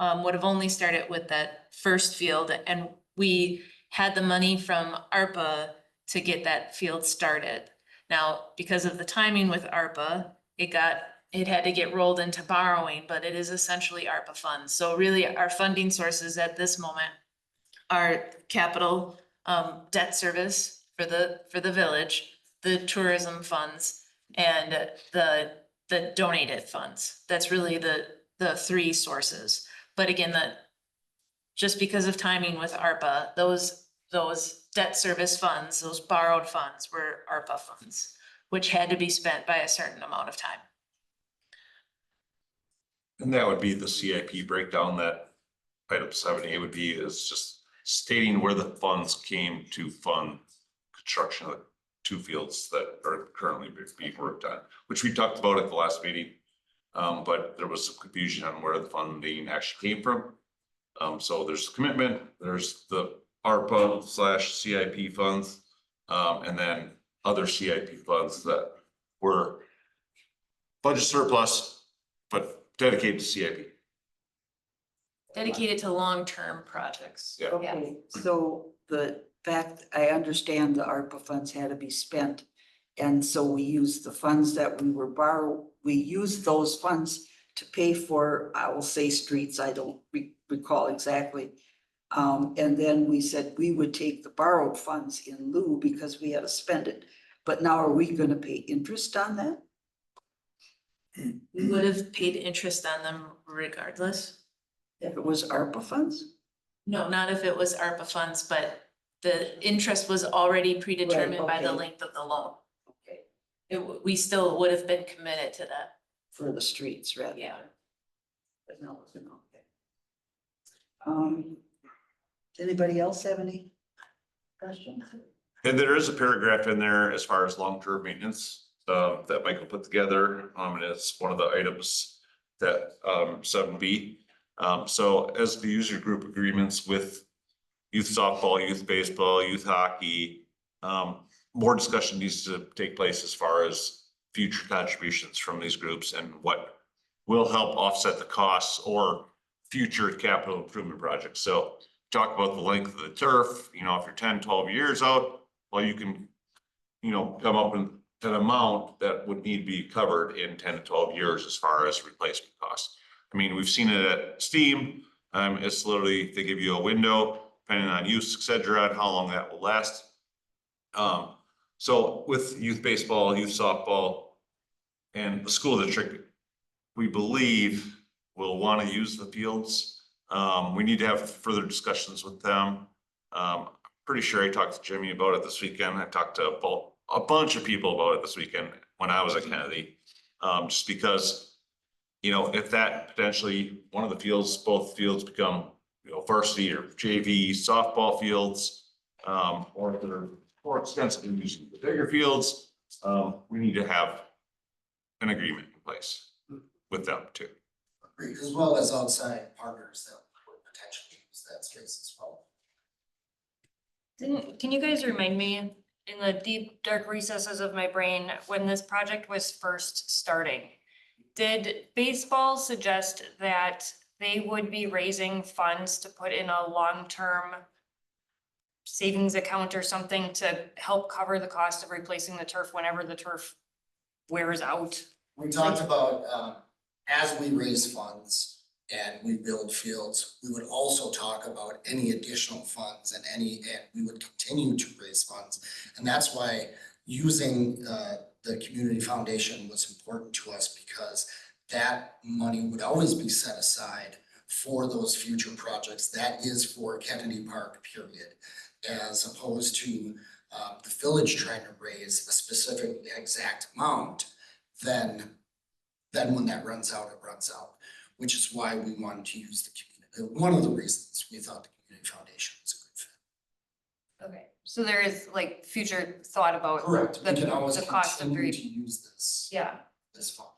D: would have only started with that first field, and we had the money from ARPA to get that field started. Now, because of the timing with ARPA, it had to get rolled into borrowing, but it is essentially ARPA funds. So really our funding sources at this moment are capital debt service for the village, the tourism funds, and the donated funds. That's really the 3 sources. But again, just because of timing with ARPA, those debt service funds, those borrowed funds were ARPA funds, which had to be spent by a certain amount of time.
B: And that would be the CIP breakdown that item 7A would be, is just stating where the funds came to fund construction of the 2 fields that are currently being worked on, which we talked about at the last meeting. But there was some confusion on where the funding actually came from. So there's commitment, there's the ARPA/CIP funds, and then other CIP funds that were budget surplus, but dedicated to CIP.
D: Dedicated to long-term projects.
B: Yeah.
A: Okay, so the fact, I understand the ARPA funds had to be spent. And so we used the funds that we used those funds to pay for, I will say streets, I don't recall exactly. And then we said we would take the borrowed funds in lieu because we had to spend it. But now are we gonna pay interest on that?
D: We would have paid interest on them regardless.
A: If it was ARPA funds?
D: No, not if it was ARPA funds, but the interest was already predetermined by the
A: okay.
D: length of the loan.
A: Okay,
D: We still would have been committed to that.
A: for the streets, rather.
D: Yeah.
A: But no, it's not. Does anybody else have any questions?
B: And there is a paragraph in there as far as long-term maintenance that Michael put together. And it's one of the items that 7B. So as the user group agreements with youth softball, youth baseball, youth hockey, more discussion needs to take place as far as future contributions from these groups and what will help offset the costs or future capital improvement projects. So talk about the length of the turf, if you're 10, 12 years out, well, you can, come up with an amount that would need to be covered in 10 to 12 years as far as replacement costs. I mean, we've seen it at STEAM. It's literally, they give you a window, depending on use, et cetera, and how long that will last. So with youth baseball, youth softball, and the school district, we believe will want to use the fields. We need to have further discussions with them. Pretty sure I talked to Jimmy about it this weekend. I talked to a bunch of people about it this weekend when I was at Kennedy. Just because, if that potentially one of the fields, both fields become, varsity or JV softball fields, or if they're more extensively using the bigger fields, we need to have an agreement in place with them too.
J: As well as outside partners that would potentially use that space as well.
C: Can you guys remind me in the deep dark recesses of my brain, when this project was first starting, did baseball suggest that they would be raising funds to put in a long-term savings account or something to help cover the cost of replacing the turf whenever the turf wears out?
J: We talked about, as we raise funds and we build fields, we would also talk about any additional funds and we would continue to raise funds. And that's why using, the community foundation was important to us, because that money would always be set aside for those future projects. That is for Kennedy Park, period. As opposed to, the village trying to raise a specific exact amount, then when that runs out, it runs out, which is why we wanted to use the community. One of the reasons we thought the community foundation was a good fit.
C: Okay, so there is like future thought about
J: Correct.
C: the,
J: We can always
C: the cost of
J: continue to
C: re,
J: use
C: yeah.
J: this fund.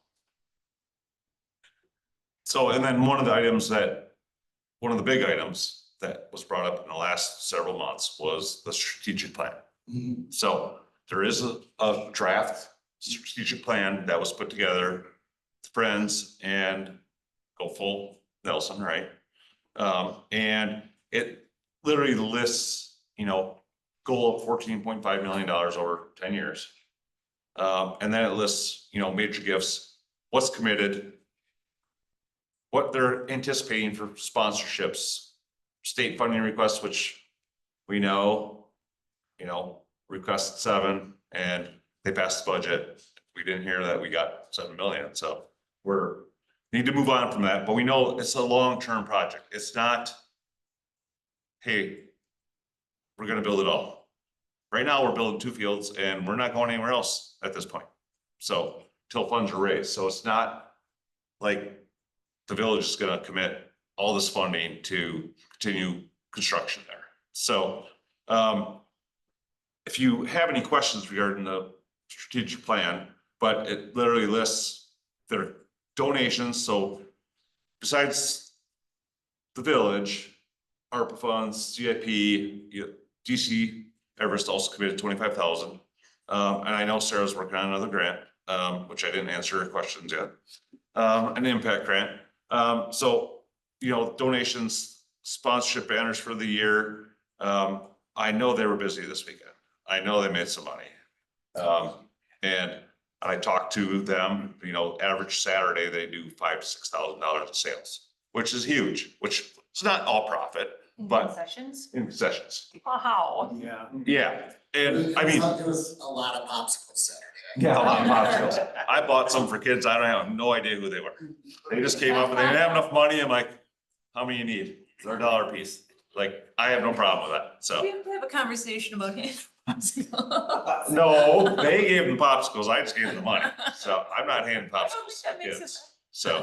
B: So, and then one of the big items that was brought up in the last several months was the strategic plan.
J: Mhm.
B: So there is a draft strategic plan that was put together, with friends and go full Nelson, right? And it literally lists, goal of $14.5 million over 10 years. And then it lists, major gifts, what's committed, what they're anticipating for sponsorships, state funding requests, which we know, requested 7 and they passed the budget. We didn't hear that we got 7 million, so need to move on from that, but we know it's a long-term project. It's not, hey, we're gonna build it all. Right now, we're building 2 fields and we're not going anywhere else at this point. So till funds are raised, so it's not like the village is gonna commit all this funding to continue construction there. So, if you have any questions regarding the strategic plan, but it literally lists their donations, so besides the village, ARPA funds, CIP, DC Everest also committed 25,000. And I know Sarah's working on another grant, which I didn't answer her questions yet, an impact grant. So, donations, sponsorship banners for the year. I know they were busy this weekend. I know they made some money. And I talked to them, average Saturday, they do $5,000 to $6,000 of sales, which is huge, which it's not all profit, but
C: Concessions?
B: in concessions.
C: Wow.
F: Yeah.
B: Yeah, and I mean,
J: It was a lot of popsicles Saturday.
B: yeah, a lot of popsicles. I bought some for kids. I have no idea who they were. They just came up and they didn't have enough money. I'm like, how many you need? They're $1 piece. Like, I have no problem with that, so.
D: We have to have a conversation about it.
B: No, they gave them popsicles. I just gave them the money. So I'm not handing popsicles
D: That
B: to
D: makes
B: kids. So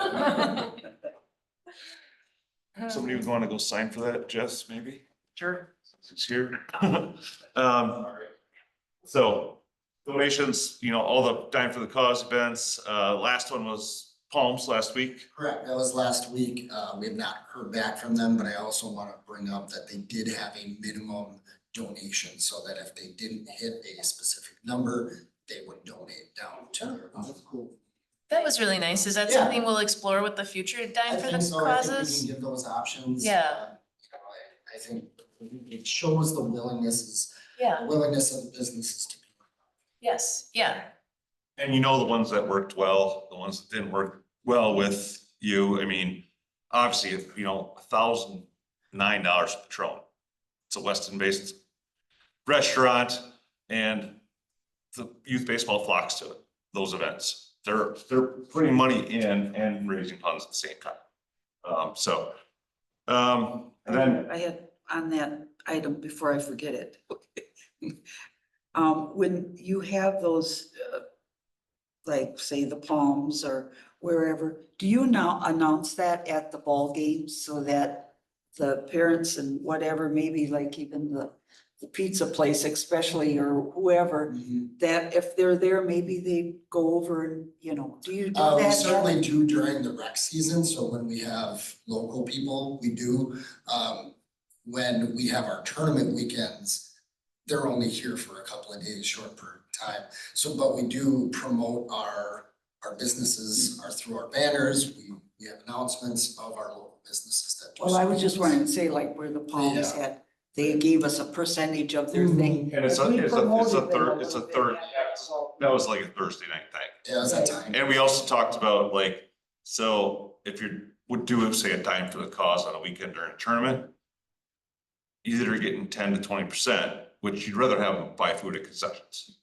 B: somebody would want to go sign for that, Jess, maybe?
C: Sure.
B: It's here. So donations, all the Dime for the Cause events. Last one was Palms last week.
J: Correct, that was last week. We have not heard back from them, but I also want to bring up that they did have a minimum donation, so that if they didn't hit a specific number, they would donate down to their.
D: That was really nice. Is that
J: Yeah.
D: something we'll explore with the future
J: I
D: Dime for
J: think
D: the
J: so. I think we
D: Causes?
J: can give those options.
D: Yeah.
J: I think it shows the willingness
D: Yeah,
J: of businesses to be.
D: yes, yeah,
B: And the ones that worked well, the ones that didn't work well with you, I mean, obviously, if, $1,009 Patron. It's a Weston-based restaurant and the youth baseball flocks to it, those events. They're putting money in and raising funds at the same time. And then,
A: I had on that item before I forget it. When you have those, like say the Palms or wherever, do you now announce that at the ball games so that the parents and whatever, maybe like even the the pizza place especially, or whoever, that if they're there, maybe they go over and, you know, do you do
J: We
A: that?
J: certainly do during the rec season, so when we have local people, we do. When we have our tournament weekends, they're only here for a couple of days, short period of time. So, but we do promote our businesses, through our banners, we have announcements of our local businesses that do.
A: Well, I was just wanting to say, like where the Palms had, they gave us a percentage of their thing.
B: And it's a,
A: We
B: it's a
A: promoted them
B: third, it's a
A: little bit.
B: third, that was like a Thursday night thing.
J: Yeah, it's that time.
B: And we also talked about like, so if you would do, say, a dime for the cause on a weekend during a tournament, either you're getting 10 to 20%, which you'd rather have them buy food at concessions.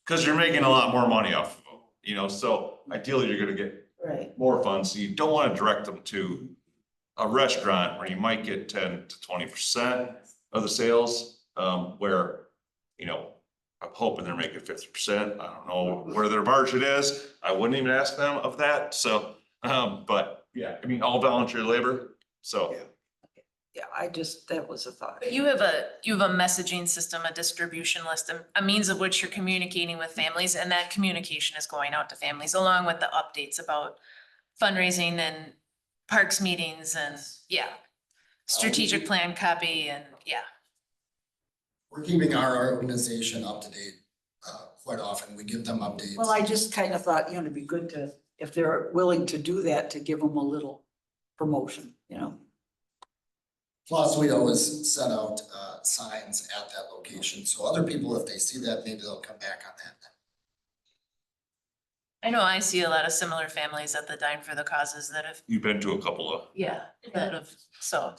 B: Cause you're making a lot more money off of them, you know, so ideally you're gonna get
A: Right,
B: more funds. So you don't wanna direct them to a restaurant where you might get 10 to 20% of the sales, where, you know, I'm hoping they're making 50%. I don't know where their margin is. I wouldn't even ask them of that. So, but yeah, I mean, all volunteer labor. So
A: yeah, that was a thought.
D: But you have a messaging system, a distribution list, a means of which you're communicating with families, and that communication is going out to families along with the updates about fundraising and parks meetings and, yeah. Strategic plan copy and, yeah.
J: We're keeping our organization up to date, quite often. We give them updates.
A: Well, I just kind of thought, you know, it'd be good to, if they're willing to do that, to give them a little promotion, you know?
J: Plus, we always set out, signs at that location, so other people, if they see that, maybe they'll come back on that.
D: I know I see a lot of similar families at the Dine for the Causes that have,
B: you've been to a couple of.
D: yeah, that have, so.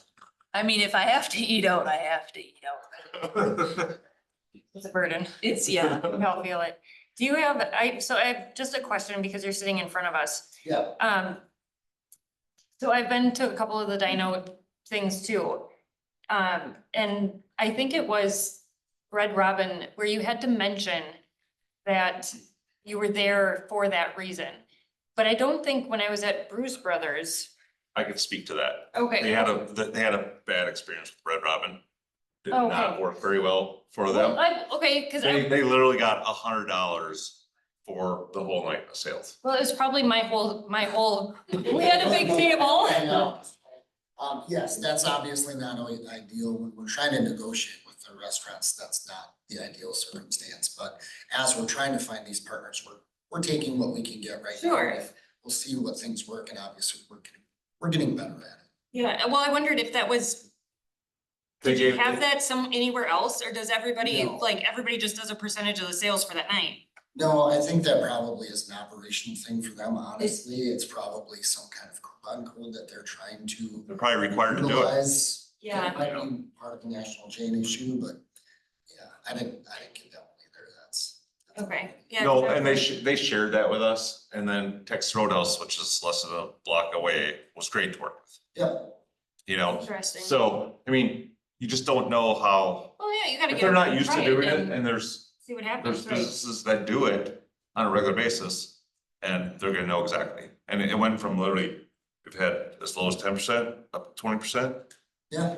D: I mean, if I have to eat out, I have to eat out.
C: It's a burden.
D: It's, yeah.
C: We all feel it. Do you have, so I have just a question because you're sitting in front of us.
J: Yeah.
C: So I've been to a couple of the dino things too. And I think it was Red Robin where you had to mention that you were there for that reason. But I don't think when I was at Bruce Brothers.
B: I could speak to that.
C: Okay.
B: They had a bad experience with Red Robin. Did
C: Okay.
B: not work very well for
C: Well,
B: them.
C: okay, cause
B: They literally got $100 for the whole night of sales.
C: well, it was probably my whole, we had a big table.
J: I know. Yes, that's obviously not always ideal. When we're trying to negotiate with the restaurants, that's not the ideal circumstance. But as we're trying to find these partners, we're taking what we can get right now.
C: Sure.
J: We'll see what things work, and obviously we're getting better at it.
C: Yeah, well, I wondered if that was,
B: They
C: did you
B: gave-
C: have that anywhere else, or does everybody,
J: No.
C: like, everybody just does a percentage of the sales for that night?
J: No, I think that probably is an operational thing for them, honestly. It's probably some kind of coupon code that they're trying to
B: They're probably required to do it.
J: utilize.
C: Yeah.
J: It might be part of the national chain issue, but yeah, I didn't get that one either. That's
C: Okay, yeah.
B: No, and they shared that with us, and then Texas Roadhouse, which is less than a block away, was great to work with,
J: Yep.
B: you know?
C: Interesting.
B: So, I mean, you just don't know how,
C: Well, yeah, you gotta
B: if
C: get.
B: they're not
C: it
B: used to
C: right
B: doing it,
C: and
B: and there's
C: See what happens, right?
B: businesses that do it on a regular basis, and they're gonna know exactly. And it went from literally, we've had as low as 10% up to 20%,
J: Yeah.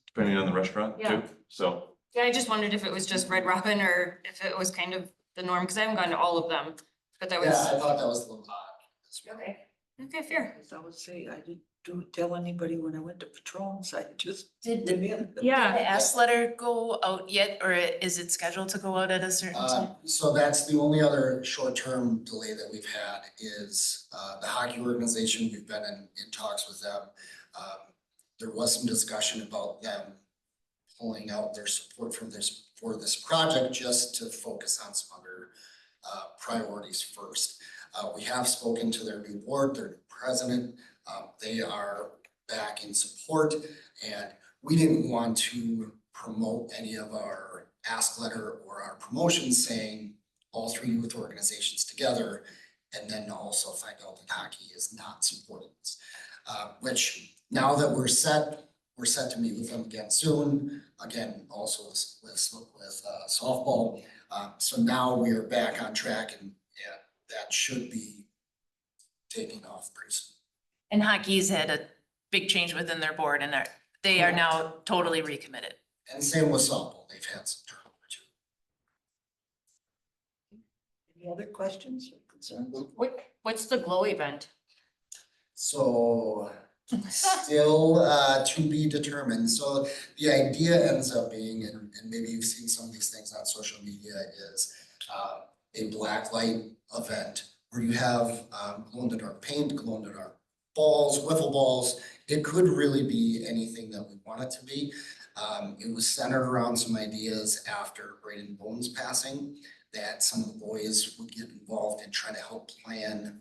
B: depending on the restaurant
C: Yeah.
B: too, so.
C: Yeah, I just wondered if it was just Red Robin or if it was kind of the norm, cause I haven't gone to all of them, but that
J: Yeah,
C: was,
J: I thought that was a little odd as well.
C: okay, fair.
A: As I would say, I didn't tell anybody when I went to Patrons, I just
D: Did
A: went in.
D: the ask letter go out yet, or is it scheduled to go out at a certain time?
J: So that's the only other short-term delay that we've had is the hockey organization. We've been in talks with them. There was some discussion about them pulling out their support for this project just to focus on some other priorities first. We have spoken to their new board, their new president. They are back in support, and we didn't want to promote any of our ask letter or our promotions saying all three youth organizations together, and then also find out that hockey is not supporting this. Which now that we're set to meet with them again soon, again, also with softball. So now we are back on track, and that should be taking off pretty soon.
D: And hockey's had a big change within their board and they are now totally recommitted.
J: And same with softball, they've had some turnover too.
A: Any other questions or concerns?
C: What's the glow event?
J: So still to be determined. So the idea ends up being, and maybe you've seen some of these things on social media, is a black light event where you have glow in the dark paint, glow in the dark balls, wiffle balls. It could really be anything that we want it to be. It was centered around some ideas after Braden Bone's passing, that some of the boys would get involved in trying to help plan.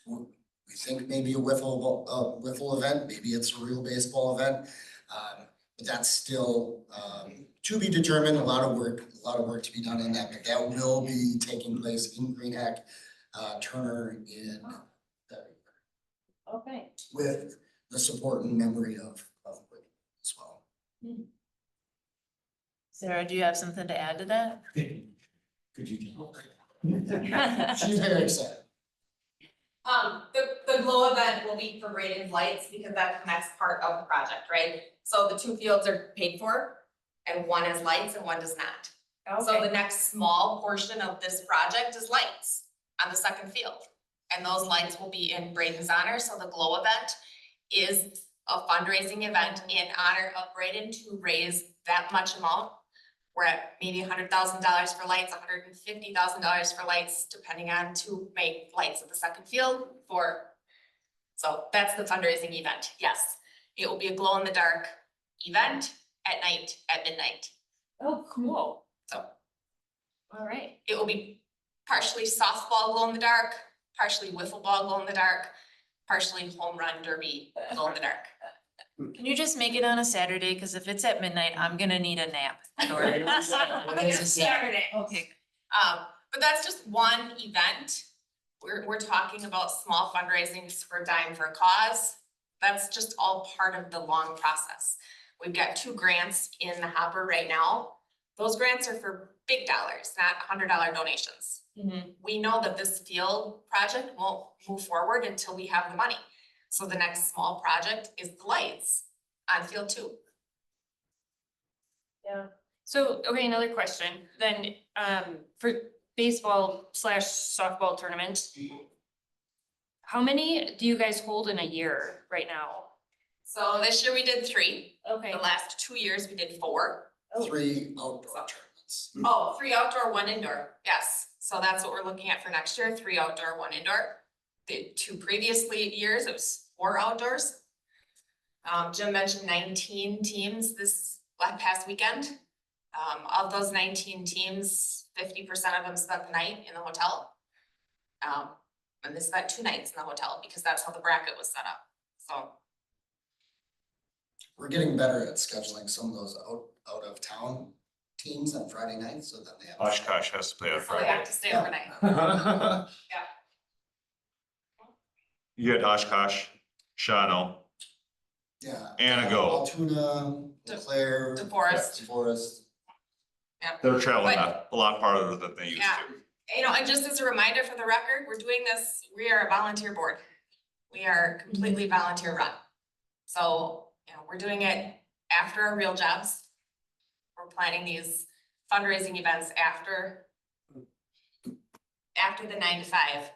J: We think maybe a wiffle event, maybe it's a real baseball event. But that's still to be determined, a lot of work to be done on that, but that will be taking place in Green Hack, Turner in February,
D: Okay.
J: with the support and memory of Whitney as well.
D: Sarah, do you have something to add to that?
J: Could you? She's very excited.
K: The glow event will be for Braden's lights because that's the next part of the project, right? So the two fields are paid for and one has lights and one does not. So the next small portion of this project is lights on the second field. And those lights will be in Braden's honor, so the glow event is a fundraising event in honor of Braden to raise that much amount. We're at maybe $100,000 for lights, $150,000 for lights, depending on to make lights at the second field for. So that's the fundraising event, yes. It will be a glow in the dark event at night, at midnight.
D: Oh, cool.
K: So
D: All right.
K: it will be partially softball glow in the dark, partially wiffle ball glow in the dark, partially home run derby glow in the dark.
D: Can you just make it on a Saturday? Cause if it's at midnight, I'm gonna need a nap.
K: It's a Saturday.
D: Okay.
K: But that's just one event. We're talking about small fundraisings for Dime for a Cause. That's just all part of the long process. We've got 2 grants in the hopper right now. Those grants are for big dollars, not $100 donations. We know that this field project won't move forward until we have the money. So the next small project is the lights on field 2.
C: So, okay, another question, then, for baseball/softball tournaments. How many do you guys hold in a year right now?
K: So this year we did 3.
C: Okay,
K: The last 2 years we did 4.
J: 3 outdoor tournaments.
K: Oh, 3 outdoor, 1 indoor, yes. So that's what we're looking at for next year, 3 outdoor, 1 indoor. The 2 previously years, it was 4 outdoors. Jim mentioned 19 teams this past weekend. Of those 19 teams, 50% of them spent the night in the hotel. And they spent 2 nights in the hotel because that's how the bracket was set up, so.
J: We're getting better at scheduling some of those out of town teams on Friday nights, so that they have.
E: Oshkosh has to play on
K: So they
E: Friday.
K: have to stay overnight.
E: You had Oshkosh, Shawano,
J: Yeah.
E: Anago.
J: Altoona, Leclerc.
K: DeForest.
J: DeForest.
E: They're traveling
K: But-
E: a lot farther than they used
K: Yeah.
E: to.
K: You know, and just as a reminder for the record, we're doing this, we are a volunteer board. We are completely volunteer run. So, you know, we're doing it after our real jobs. We're planning these fundraising events after the 9 to 5.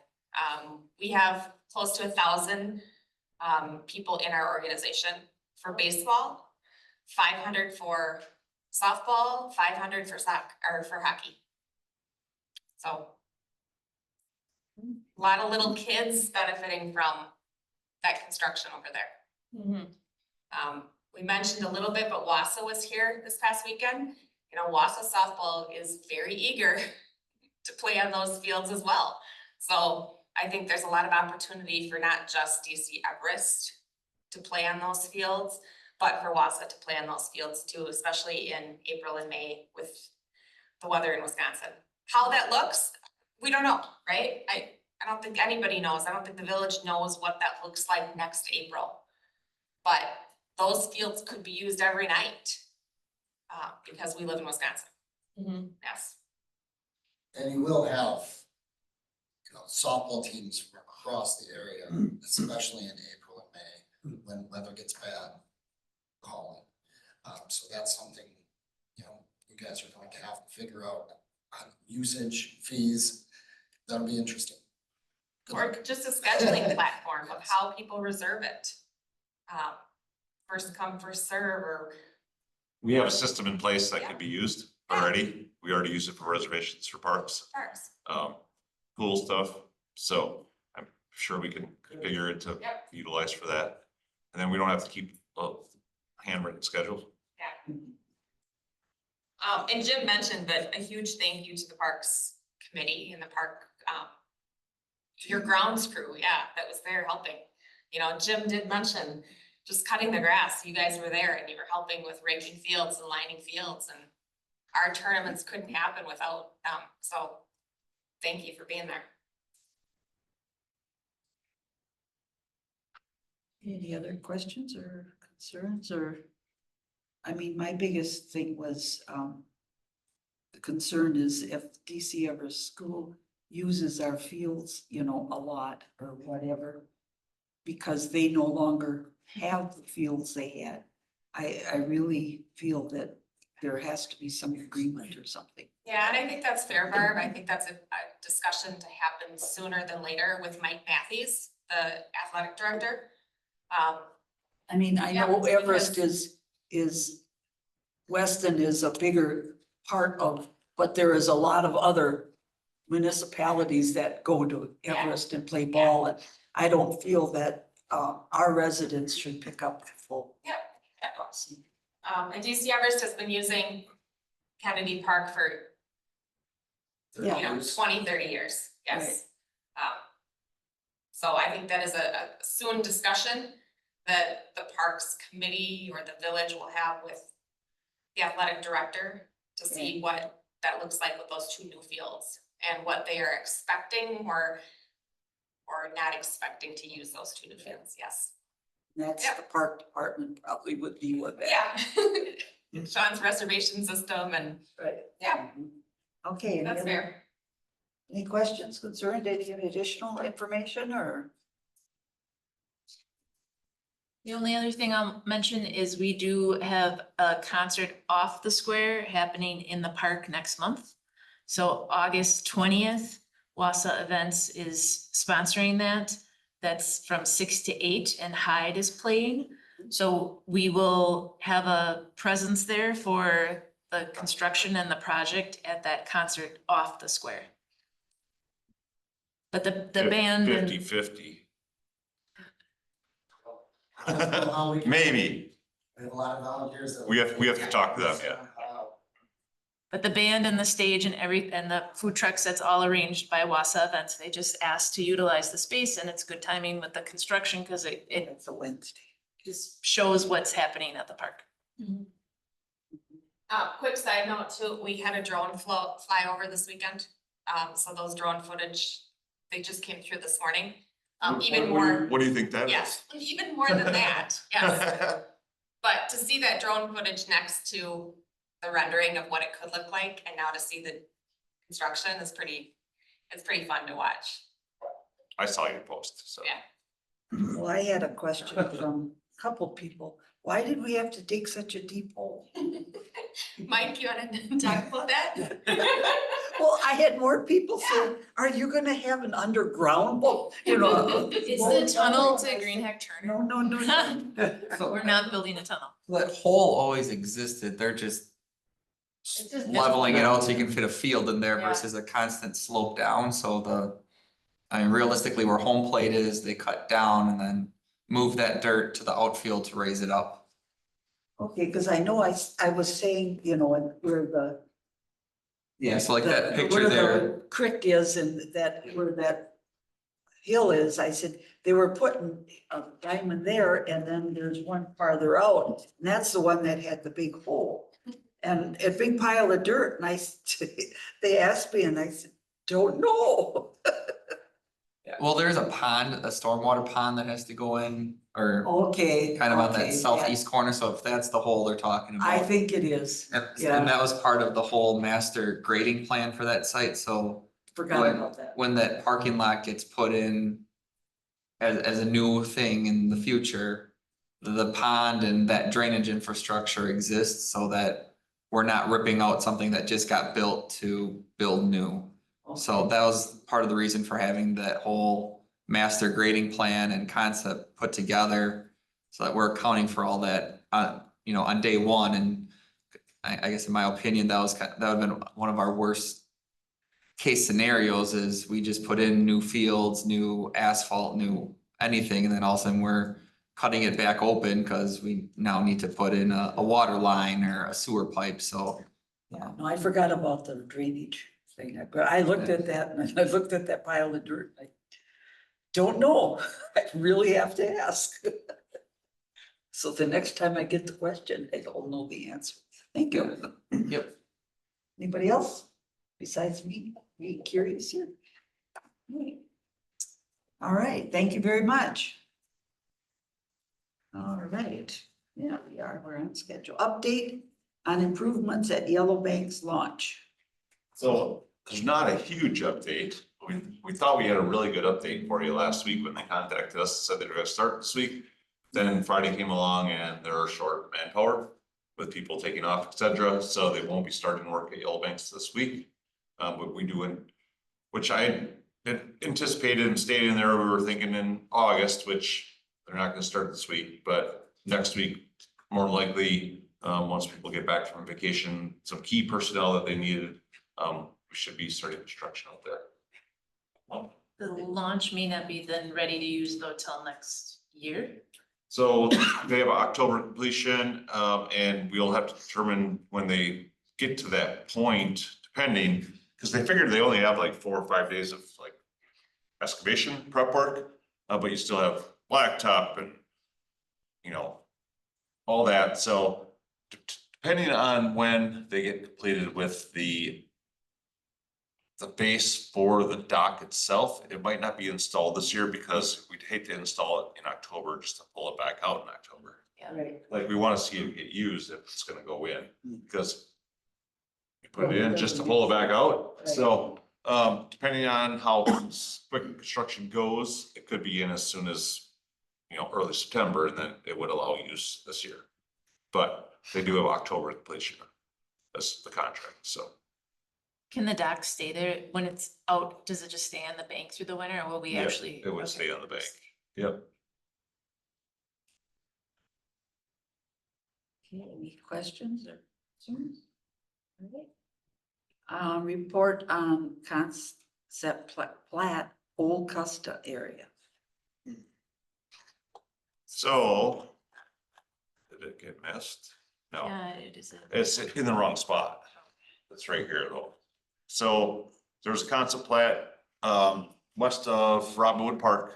K: We have close to 1,000 people in our organization for baseball, 500 for softball, 500 for for hockey. So a lot of little kids benefiting from that construction over there. We mentioned a little bit, but Wassa was here this past weekend. You know, Wassa softball is very eager to play on those fields as well. So I think there's a lot of opportunity for not just DC Everest to play on those fields, but for Wassa to play on those fields too, especially in April and May with the weather in Wisconsin. How that looks, we don't know, right? I don't think anybody knows. I don't think the village knows what that looks like next April. But those fields could be used every night because we live in Wisconsin. Yes.
J: And you will have, softball teams from across the area, especially in April and May, when weather gets bad, calling. So that's something, you know, you guys are going to have to figure out on usage, fees. That'll be interesting. Good
K: Or
J: luck.
K: just a scheduling platform of how people reserve it. First come, first serve, or
B: We have a system in place that could be used already. We already use it for reservations for parks,
K: first.
B: pool stuff. So I'm sure we can configure it to
K: Yep.
B: utilize for that. And then we don't have to keep a handwritten schedule.
K: And Jim mentioned, but a huge thank you to the Parks Committee and the park, your grounds crew, that was there helping. You know, Jim did mention just cutting the grass. You guys were there and you were helping with raking fields and lining fields, and our tournaments couldn't happen without them. So thank you for being there.
A: Any other questions or concerns or? I mean, my biggest thing was, the concern is if DC Everest School uses our fields, you know, a lot or whatever, because they no longer have the fields they had. I really feel that there has to be some agreement or something.
K: Yeah, and I think that's fair, Barb. I think that's a discussion to happen sooner than later with Mike Matthews, the athletic director.
A: I mean, I know
K: Yeah,
A: Everest
K: because-
A: is, Weston is a bigger part of, but there is a lot of other municipalities that go to
K: Yeah.
A: Everest and play ball, and I don't feel that, our residents should pick up the full.
K: And DC Everest has been using Kennedy Park for, you know, 20, 30 years, yes. So I think that is a soon discussion that the Parks Committee or the village will have with the athletic director to see what that looks like with those 2 new fields and what they are expecting or not expecting to use those 2 new fields, yes.
A: That's
K: Yep.
A: the park department probably would deal with that.
K: Yeah. Sean's reservation system and,
A: Right.
K: yeah,
A: Okay,
K: that's fair.
A: any questions, concerns, any additional information or?
D: The only other thing I'll mention is we do have a concert off the square happening in the park next month. So August 20th, Wassa Events is sponsoring that. That's from 6 to 8 and Hyde is playing. So we will have a presence there for the construction and the project at that concert off the square. But the band and
B: 50-50.
J: Well,
B: Maybe.
J: We have a lot of volunteers.
B: We have to talk to them, yeah.
D: But the band and the stage and and the food trucks, that's all arranged by Wassa Events. They just asked to utilize the space and it's good timing with the construction because it
A: It's a Wednesday.
D: just shows what's happening at the park.
K: Quick side note too, we had a drone fly over this weekend. So those drone footage, they just came through this morning. Even more,
B: What do you think that is?
K: yes, even more than that, yes. But to see that drone footage next to the rendering of what it could look like and now to see the construction is it's pretty fun to watch.
B: I saw your post, so.
K: Yeah.
A: Well, I had a question from a couple people. Why did we have to dig such a deep hole?
K: Mike, you wanna talk about that?
A: Well, I had more people saying, are you gonna have an underground boat? You know.
D: It's the tunnel to Greenhack Turner.
A: No.
L: So
D: We're not building a tunnel.
L: that hole always existed, they're just
D: It's just
L: leveling it out so you can fit a field in there
D: Yeah.
L: versus a constant slope down, so I mean, realistically, where home plate is, they cut down and then move that dirt to the outfield to raise it up.
A: Okay, cause I know I was saying, you know, and where the.
L: Yeah, so like that
A: the-
L: picture
A: where
L: there,
A: the creek is and where that hill is, I said, they were putting a diamond there and then there's one farther out. And that's the one that had the big hole and a big pile of dirt. And they asked me and I said, don't know.
L: well, there's a pond, a stormwater pond that has to go in, or
A: Okay.
L: kind of on
A: okay,
L: that southeast corner, so if that's the hole they're talking about.
A: I think it is.
L: And
A: yeah.
L: and that was part of the whole master grading plan for that site, so
A: Forgot about that.
L: when that parking lot gets put in as a new thing in the future, the pond and that drainage infrastructure exists so that we're not ripping out something that just got built to build new. So that was part of the reason for having that whole master grading plan and concept put together. So that we're accounting for all that, you know, on day one. And I guess in my opinion, that would have been one of our worst case scenarios is we just put in new fields, new asphalt, new anything, and then all of a sudden we're cutting it back open because we now need to put in a water line or a sewer pipe, so.
A: Yeah, no, I forgot about the drainage thing, but I looked at that and I looked at that pile of dirt. I don't know. I really have to ask. So the next time I get the question, I don't know the answer. Thank you.
L: Yep.
A: Anybody else besides me? Be curious here. All right, thank you very much. All right, yeah, we're on schedule. Update on improvements at Yellow Bank's launch.
B: So there's not a huge update. We thought we had a really good update for you last week when they contacted us, said they were gonna start this week. Then Friday came along and they're short manpower with people taking off, et cetera. So they won't be starting work at Yellow Banks this week. But we do, which I had anticipated and stated in there, we were thinking in August, which they're not gonna start this week, but next week, more likely, once people get back from vacation, some key personnel that they needed, we should be starting construction out there.
D: The launch may not be then ready to use though till next year.
B: So they have October completion, and we'll have to determine when they get to that point, depending, because they figured they only have like 4 or 5 days of like excavation prep work, but you still have blacktop and, you know, all that. So depending on when they get completed with the base for the dock itself, it might not be installed this year because we'd hate to install it in October just to pull it back out in October.
A: Right.
B: Like we want to see it get used if it's gonna go in, because you put it in just to pull it back out. So depending on how quick construction goes, it could be in as soon as, you know, early September, and then it would allow use this year. But they do have October completion as the contract, so.
D: Can the dock stay there when it's out? Does it just stay on the bank through the winter or will we
B: Yeah,
D: actually?
B: it would stay on the bank. Yep.
A: Okay, any questions or concerns? All right. Report on concept plat, Old Custa area.
B: So, did it get missed? No,
D: Yeah, it is.
B: it's in the wrong spot. It's right here though. So there's a concept plat, west of Robinwood Park.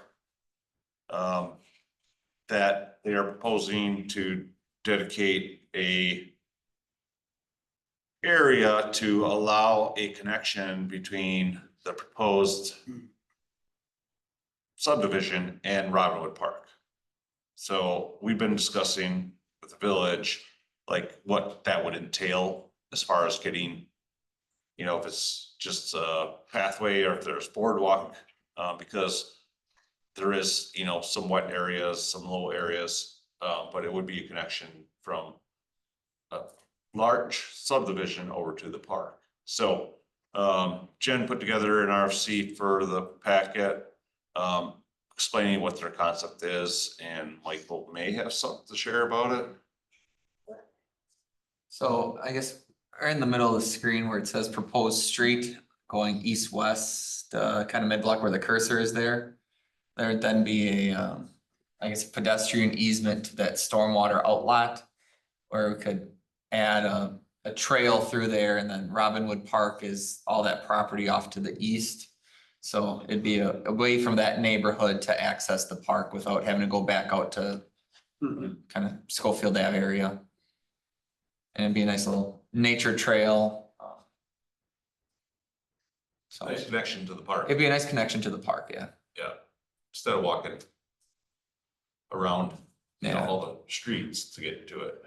B: That they are proposing to dedicate a area to allow a connection between the proposed subdivision and Robinwood Park. So we've been discussing with the village, like what that would entail as far as getting, you know, if it's just a pathway or if there's boardwalk, because there is, you know, some wet areas, some low areas, but it would be a connection from a large subdivision over to the park. So Jen put together an RFC for the packet, explaining what their concept is, and Michael may have something to share about it.
L: So I guess right in the middle of the screen where it says proposed street going east-west, kind of mid-block where the cursor is there. There'd then be a, I guess, pedestrian easement to that stormwater outlet. Where we could add a trail through there, and then Robinwood Park is all that property off to the east. So it'd be a way from that neighborhood to access the park without having to go back out to kind of Schofield Ave area. And it'd be a nice little nature trail. So
B: Nice connection to the park.
L: it'd be a nice connection to the park, yeah.
B: Yeah, instead of walking around, you know,
L: Yeah.
B: all the streets to get to it.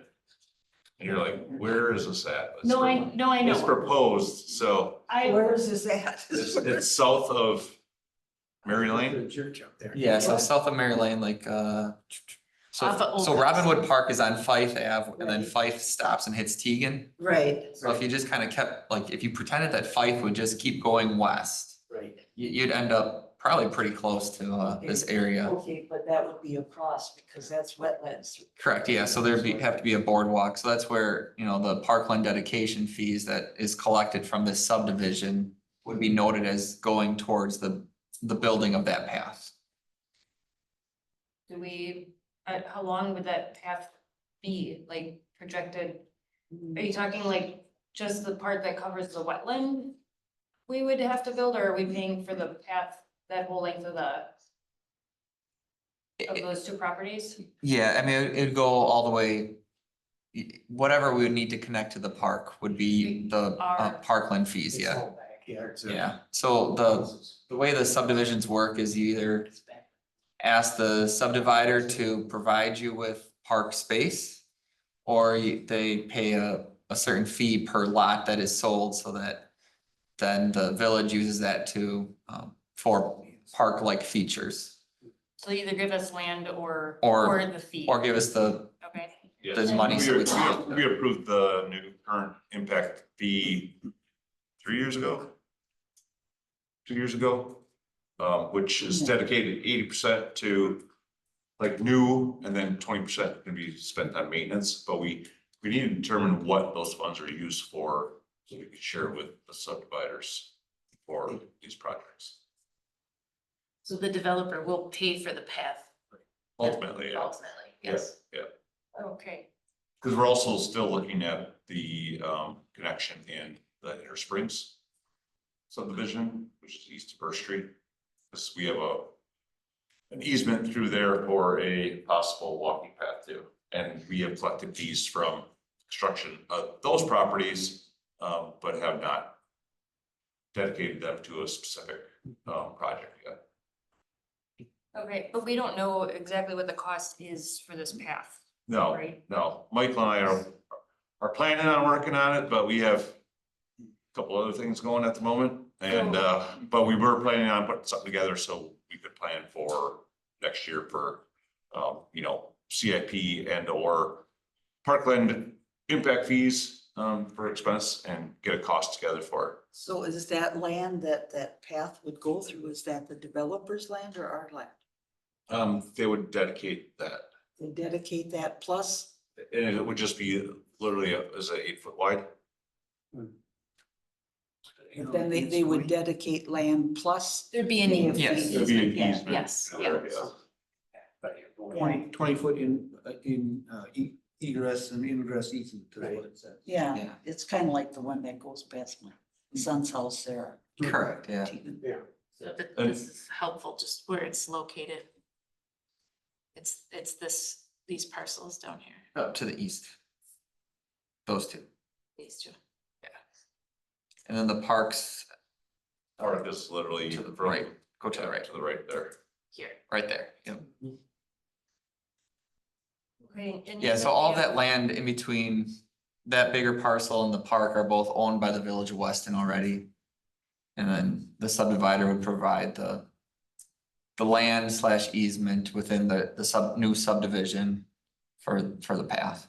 B: And you're like, where is this at? It's
D: No, I
B: It's
D: know.
B: proposed, so
A: Where is this at?
B: it's south of Mary Lane.
G: The church up there.
L: Yeah, so south of Mary Lane, like So,
D: Off of Old
L: so
D: House.
L: Robinwood Park is on Fife Ave and then
A: Right.
L: Fife stops and hits Teagan.
A: Right,
L: So if you just kind of kept, like, if you pretended that Fife would just keep going west,
G: Right.
L: you'd end up probably pretty close to, this area.
A: okay, but that would be a cost because that's wetlands.
L: Correct, yeah, so have to be a boardwalk, so that's where, you know, the parkland dedication fees that is collected from this subdivision would be noted as going towards the building of that path.
C: Do we, how long would that path be, like projected? Are you talking like just the part that covers the wetland? We would have to build, or are we paying for the path, that whole length of those two properties?
L: Yeah, I mean, it'd go all the way. Whatever we would need to connect to the park would be the
C: Our-
L: parkland fees,
G: It's
L: yeah,
G: all backyard, so-
L: yeah. So the way the subdivisions work is you either ask the subdivider to provide you with park space, or they pay a certain fee per lot that is sold, so that then the village uses that to, for park-like features,
C: So either give us land or
L: Or-
C: the fee.
L: or give us the
C: Okay,
L: There's money, so we can-
B: We approved the new current impact fee 3 years ago. 2 years ago, which is dedicated 80% to like new, and then 20% can be spent on maintenance, but we need to determine what those funds are used for, so we can share with the subdividers for these projects.
D: So the developer will pay for the path
B: Ultimately, yeah.
D: ultimately,
B: Yeah,
D: yes.
B: yeah.
C: okay.
B: Because we're also still looking at the connection in the Inner Springs subdivision, which is east of First Street. Because we have an easement through there for a possible walking path too. And we have collected fees from construction of those properties, but have not dedicated them to a specific project yet.
C: Okay, but we don't know exactly what the cost is for this path,
B: No,
C: right?
B: no, Michael and I are planning on working on it, but we have a couple other things going at the moment. And, but we were planning on putting something together so we could plan for next year for, you know, CIP and or parkland impact fees, for expense, and get a cost together for it.
A: So is that land that path would go through, is that the developer's land or our land?
B: They would dedicate that,
A: They dedicate that plus,
B: and it would just be literally as a 8 foot wide.
A: then they would dedicate land plus.
D: There'd be an
A: pay a
D: easement.
L: Yes.
A: fee.
B: It'd be an
D: Yeah,
B: easement.
D: yes, yeah.
B: Yeah.
F: 20 foot in egress and ingress easement, is what it says.
A: Yeah,
L: Yeah.
A: it's kind of like the one that goes past my son's house there.
L: correct, yeah,
D: So this is helpful, just where it's located. It's these parcels down here,
L: up to the east. Those two,
D: these two.
L: and then the parks
B: Or just literally.
L: to the right, go to the right,
B: To the right there.
D: Here.
L: right there, yep.
C: Okay, and
L: Yeah,
C: you
L: so all
C: said
L: that land in between that bigger parcel and the park are both owned by the village of Weston already. And then the subdivider would provide the land / easement within the new subdivision for the path.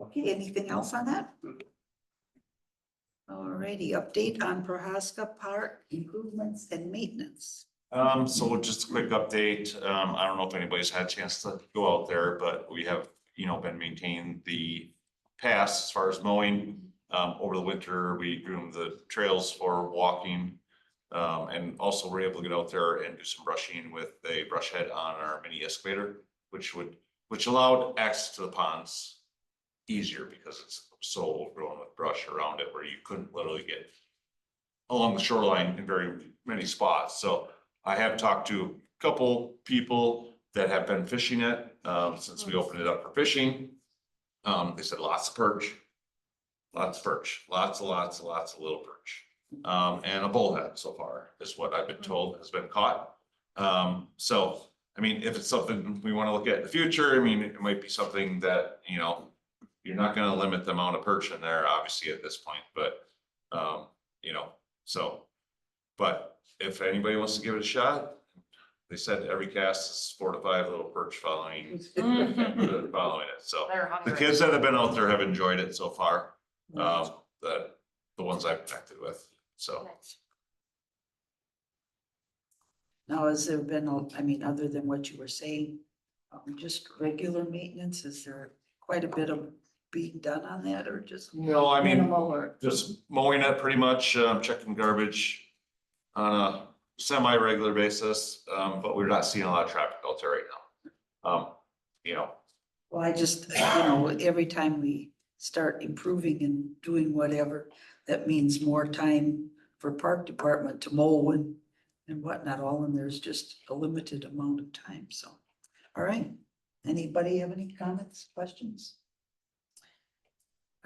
A: Okay, anything else on that? Alrighty, update on Prohaska Park improvements and maintenance.
B: So just a quick update. I don't know if anybody's had a chance to go out there, but we have, you know, been maintaining the paths as far as mowing. Over the winter, we groomed the trails for walking. And also we're able to get out there and do some brushing with a brush head on our mini excavator, which allowed access to the ponds easier because it's so overgrown with brush around it where you couldn't literally get along the shoreline in very many spots. So I have talked to a couple people that have been fishing it, since we opened it up for fishing. They said lots of perch, lots of little perch. And a bullhead so far is what I've been told has been caught. So, I mean, if it's something we want to look at in the future, I mean, it might be something that, you know, you're not gonna limit the amount of perch in there, obviously, at this point, but, you know, so. But if anybody wants to give it a shot, they said every cast is 4 to 5 little perch following it, so.
C: They're
B: The
C: hungry.
B: kids that have been out there have enjoyed it so far, the ones I've connected with, so.
A: Now, has there been, I mean, other than what you were saying, just regular maintenance, is there quite a bit of being done on that or just
B: No, I mean,
A: minimal or?
B: just mowing it pretty much, checking garbage on a semi-regular basis, but we're not seeing a lot of traffic out there right now. You know,
A: Well, I just, every time we start improving and doing whatever, that means more time for park department to mow and whatnot all, and there's just a limited amount of time, so. All right, anybody have any comments, questions?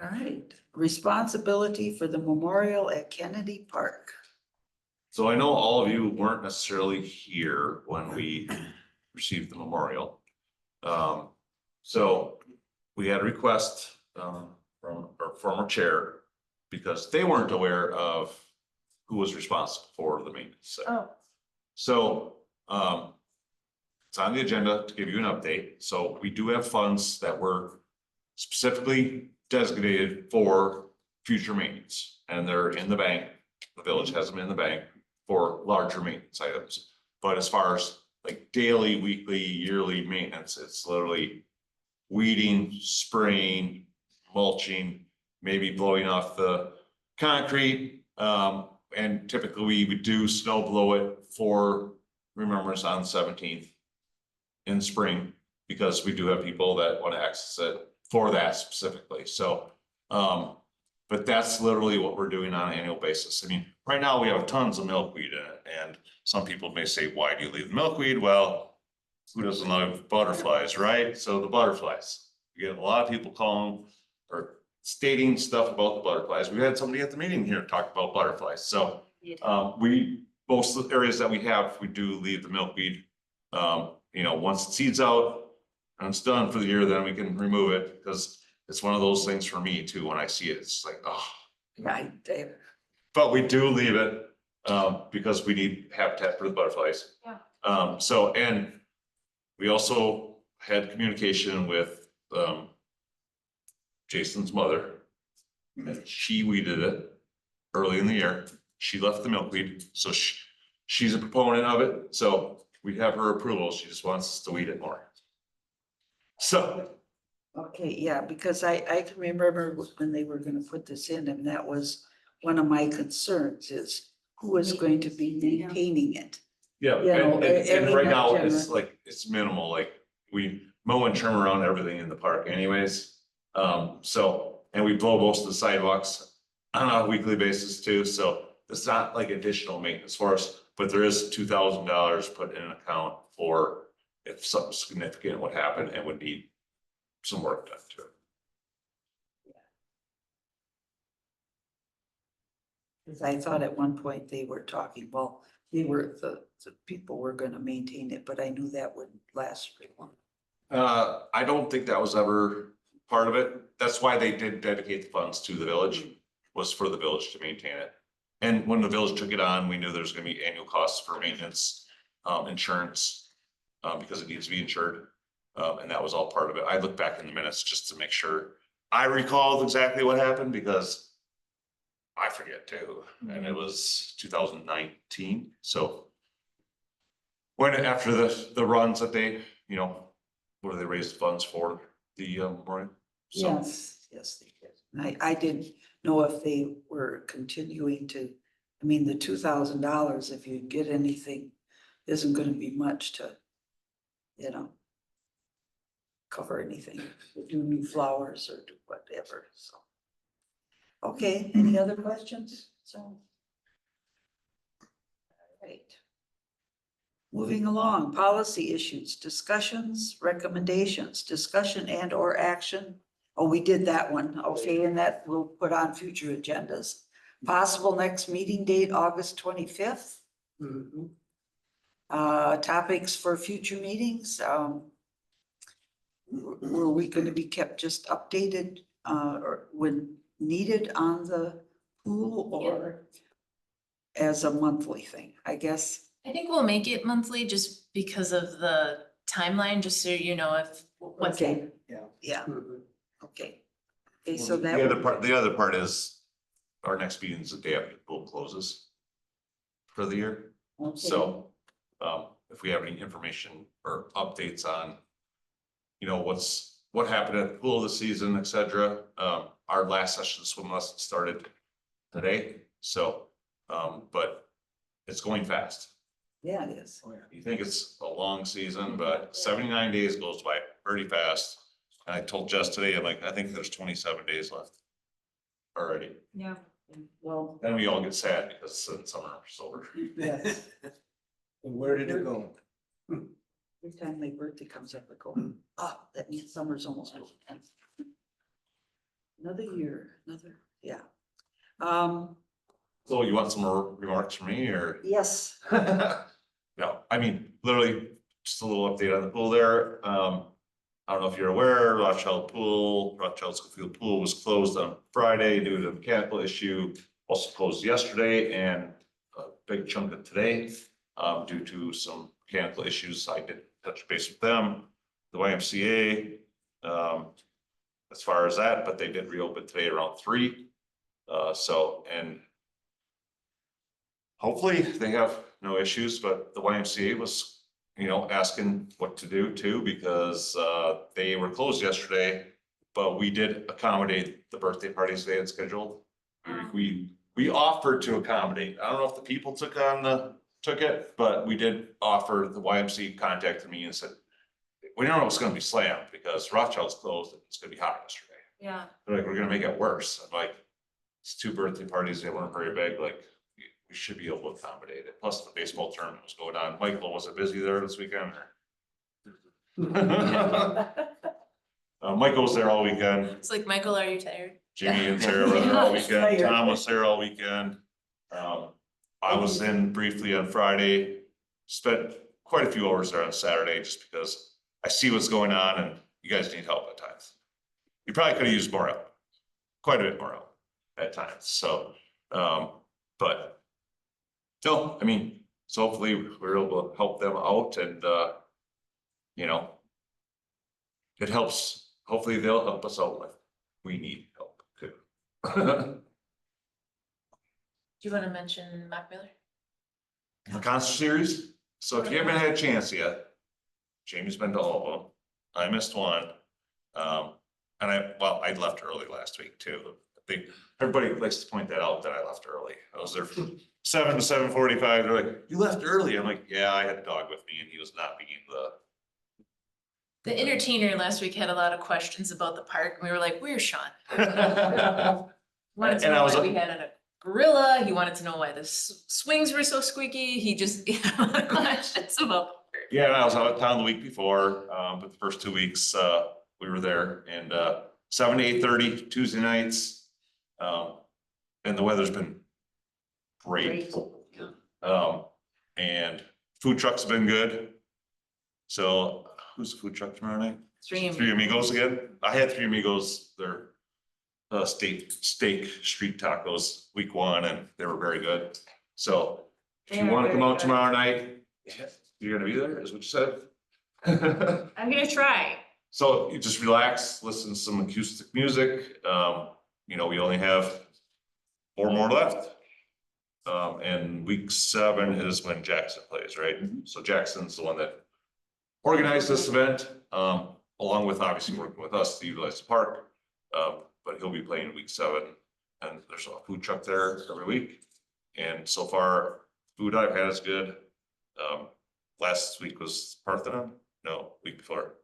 A: All right, responsibility for the memorial at Kennedy Park.
B: so I know all of you weren't necessarily here when we received the memorial. So we had a request, from our former chair, because they weren't aware of who was responsible for the maintenance. So, it's on the agenda to give you an update. So we do have funds that were specifically designated for future maintenance, and they're in the bank. The village has them in the bank for larger maintenance items. But as far as like daily, weekly, yearly maintenance, it's literally weeding, spraying, mulching, maybe blowing off the concrete. And typically we would do snow blow it for Remembrance on 17th in spring, because we do have people that want to access it for that specifically. So, but that's literally what we're doing on an annual basis. I mean, right now we have tons of milkweed in it, and some people may say, why do you leave the milkweed? Well, who doesn't love butterflies, right? So the butterflies, we get a lot of people calling or stating stuff about the butterflies. We had somebody at the meeting here talk about butterflies. So, most of the areas that we have, we do leave the milkweed. Once the seed's out and it's done for the year, then we can remove it, because it's one of those things for me too. When I see it, it's like, oh.
A: Right, David.
B: But we do leave it, because we need habitat for the butterflies.
C: Yeah.
B: And we also had communication with, Jason's mother. And she weeded it early in the year. She left the milkweed, so she's a proponent of it, so we have her approval. She just wants us to weed it more. So,
A: Okay, yeah, because I can remember when they were gonna put this in, and that was one of my concerns is who is going to be maintaining it?
B: yeah,
A: You know,
B: and right now,
A: every-
B: it's like, it's minimal, like, we mow and trim around everything in the park anyways. And we blow most of the sidewalks on a weekly basis too, so it's not like additional maintenance for us, but there is $2,000 put in an account for if something significant would happen and would need some work done to it.
A: Cause I thought at one point they were talking, well, the people were gonna maintain it, but I knew that wouldn't last very long.
B: I don't think that was ever part of it. That's why they did dedicate the funds to the village, was for the village to maintain it. And when the village took it on, we knew there's gonna be annual costs for maintenance, insurance, because it needs to be insured. And that was all part of it. I looked back in the minutes just to make sure I recalled exactly what happened, because I forget too, and it was 2019, so. When after the runs that they, where they raised funds for the memorial. So,
A: Yes, they did. I didn't know if they were continuing to, I mean, the $2,000, if you get anything, isn't gonna be much to, cover anything, do new flowers or do whatever, so. Okay, any other questions? So. All right. Moving along, policy issues, discussions, recommendations, discussion and or action. Oh, we did that one. Okay, and that we'll put on future agendas. Possible next meeting date, August 25th. Topics for future meetings. Were we going to be kept just updated or when needed on the pool or as a monthly thing, I guess.
D: I think we'll make it monthly just because of the timeline, just so you know if what's.
A: Okay.
G: Yeah.
A: Yeah,
G: Mhm.
A: okay. Okay, so that.
E: The other part is our next meeting is the day after the pool closes for the year.
A: Okay.
E: So, if we have any information or updates on, what happened at the pool this season, et cetera. Our last session of swim lesson started today, so, but it's going fast.
A: Yeah, it is.
E: You think it's a long season, but 79 days goes by pretty fast. And I told Jess today, I'm like, I think there's 27 days left already.
C: Yeah.
A: Well,
E: Then we all get sad because summer is over.
A: yes,
G: And where did it go?
A: every time my birthday comes up, I go, that means summer's almost over. Another year, yeah.
E: So you want some more remarks from me or?
A: Yes,
E: No, I mean, literally just a little update on the pool there. I don't know if you're aware, Rothschild Schofield Pool was closed on Friday due to a mechanical issue. Also closed yesterday and a big chunk of today, due to some mechanical issues. I did touch base with them, the YMCA, as far as that, but they did reopen today around 3. And hopefully they have no issues, but the YMCA was, asking what to do too, because they were closed yesterday, but we did accommodate the birthday parties they had scheduled. We offered to accommodate. I don't know if the people took it, but we did offer. The YMCA contacted me and said, we don't know it's gonna be slammed because Rothschild's closed and it's gonna be hot yesterday.
C: Yeah.
E: They're like, we're gonna make it worse. I'm like, it's 2 birthday parties, they weren't very big, like, we should be able to accommodate it. Plus the baseball tournament was going on. Michael, was it busy there this weekend? Michael was there all weekend.
D: It's like, Michael, are you tired?
E: Jamie and Sarah were there all weekend. Tom was there all weekend. I was in briefly on Friday, spent quite a few hours there on Saturday just because I see what's going on and you guys need help at times. You probably could have used more help, quite a bit more help at times. So, but no, I mean, so hopefully we're able to help them out and, it helps. Hopefully they'll help us out with, we need help too.
D: Do you wanna mention Mac Miller?
E: The concert series, so if you haven't had a chance yet, Jamie's been to all of them. I missed one. And I left early last week too. I think everybody likes to point that out that I left early. I was there from 7 to 7:45. They're like, you left early. I'm like, yeah, I had a dog with me and he was not being
D: The entertainer last week had a lot of questions about the park, and we were like, where's Sean? Wanted to
E: And I
D: know
E: was
D: why
E: like-
D: we had a gorilla, he wanted to know why the swings were so squeaky, he just, he had a lot of questions about. the park.
E: Yeah, and I was out of town the week before, but the first 2 weeks, we were there and, 7 to 8:30 Tuesday nights. And the weather's been great. And food trucks have been good. So who's the food truck tomorrow night? Three Amigos again. I had Three Amigos, their steak street tacos week 1 and they were very good. So if you
C: They are
E: want to come
C: very
E: out
C: good.
E: tomorrow night, you're gonna be there, is what you said?
C: I'm gonna try.
E: So you just relax, listen to some acoustic music. We only have 4 more left. And week 7 is when Jackson plays, right? So Jackson's the one that organized this event, along with obviously working with us to utilize the park. But he'll be playing week 7 and there's a food truck there every week. And so far, food I've had is good. Last week was Parthenon, no, week before.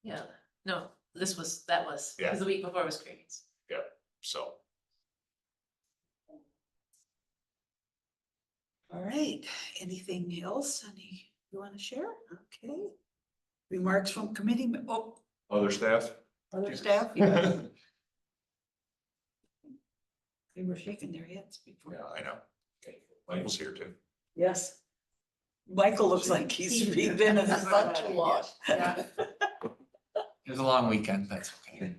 D: Yeah, no, that was,
E: Yeah.
D: because the week before was Cravings.
E: So
A: all right. Anything else? You want to share? Okay. Remarks from committee,
E: other staff.
A: other staff? Yeah. They were shaking their heads before.
E: Yeah, I know. Michael's here too.
A: Yes. Michael looks like he's been in the sun too long.
C: Yeah.
L: It was a long weekend, that's okay.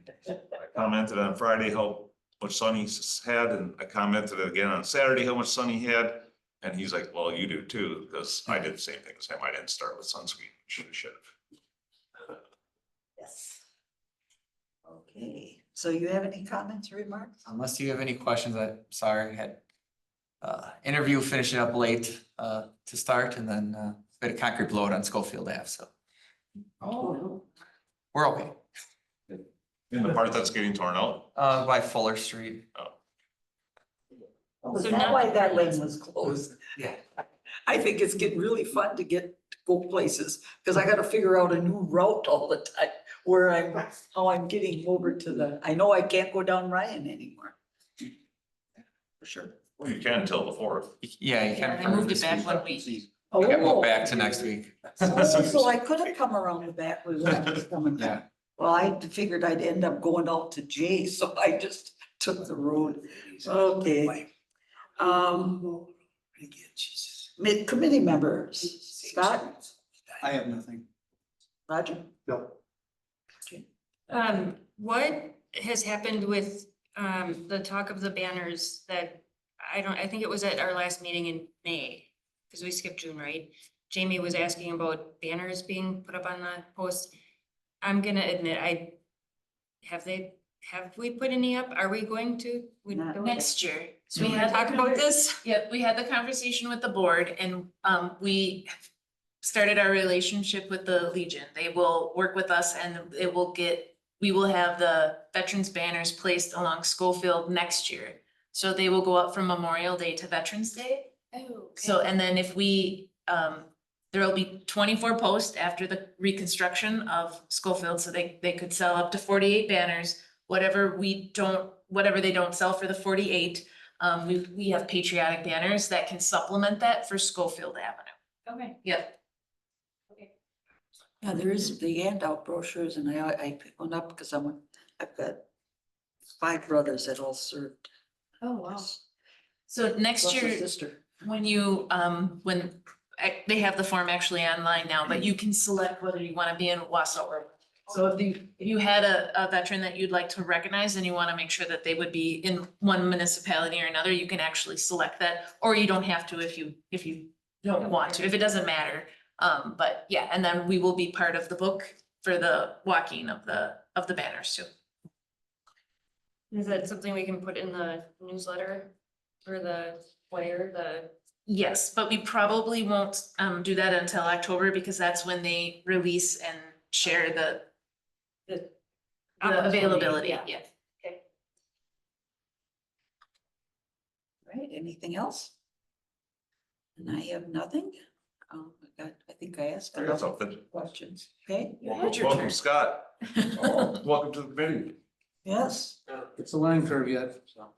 B: commented on Friday how much sun he's had, and I commented again on Saturday how much sun he had. And he's like, well, you do too, because I did the same thing as him. I didn't start with sunscreen. Should have.
A: Yes. Okay, so you have any comments or remarks?
L: Unless you have any questions, I'm sorry, I had interview finishing up late to start and then bit of concrete blowout on Schofield Ave, so
A: Oh.
L: we're okay.
B: In the part that's getting torn out.
L: By Fuller Street.
A: Oh, is
C: So
A: that
C: now-
A: why that lane was closed?
L: Yeah.
A: I think it's getting really fun to go places, because I gotta figure out a new route all the time, how I'm getting over to I know I can't go down Ryan anymore. For sure.
B: Well, you can until the 4th.
L: Yeah, you
D: Yeah,
L: can.
D: I moved it back 1 week.
L: I got
A: Oh.
L: moved back to next week.
A: So I could have come around the back way when I was coming
L: Yeah.
A: back. Well, I figured I'd end up going out to Jay, so I just took the road. Okay. Committee members, Scott,
F: I have nothing.
A: Roger?
F: No.
C: What has happened with the talk of the banners that I think it was at our last meeting in May, because we skipped June, right? Jamie was asking about banners being put up on the post. I'm gonna admit, have we put any up? Are we going to? We
A: Not
C: don't-
D: Next year. So
C: We
D: we
C: wanna
D: had
C: talk about this?
D: Yeah, we had the conversation with the board and we started our relationship with the Legion. They will work with us and we will have the veterans banners placed along Schofield next year. So they will go up from Memorial Day to Veterans Day.
C: Oh,
D: So, and then if we, there will be 24 posts after the reconstruction of Schofield, so they could sell up to 48 banners. Whatever they don't sell for the 48, we have patriotic banners that can supplement that for Schofield Avenue.
C: Okay.
D: Yep.
A: Yeah, there is the handout brochures, and I pick one up because I've got 5 brothers that all served.
C: Oh, wow.
D: So next
A: Plus a
D: year,
A: sister.
D: when you, they have the form actually online now, but you can select whether you wanna be in Wausau or. So if you had a veteran that you'd like to recognize and you wanna make sure that they would be in one municipality or another, you can actually select that, or you don't have to if you don't want to, if it doesn't matter. But yeah, and then we will be part of the book for the walking of the banners too.
C: Is that something we can put in the newsletter or the flyer,
D: Yes, but we probably won't do that until October because that's when they release and share the availability,
C: Yeah.
D: yeah.
A: Right, anything else? And I have nothing. I think I asked
B: I got
A: enough
B: something.
A: questions, okay?
B: Welcome, Scott. Welcome to the committee.
A: Yes,
F: It's a learning curve yet, so.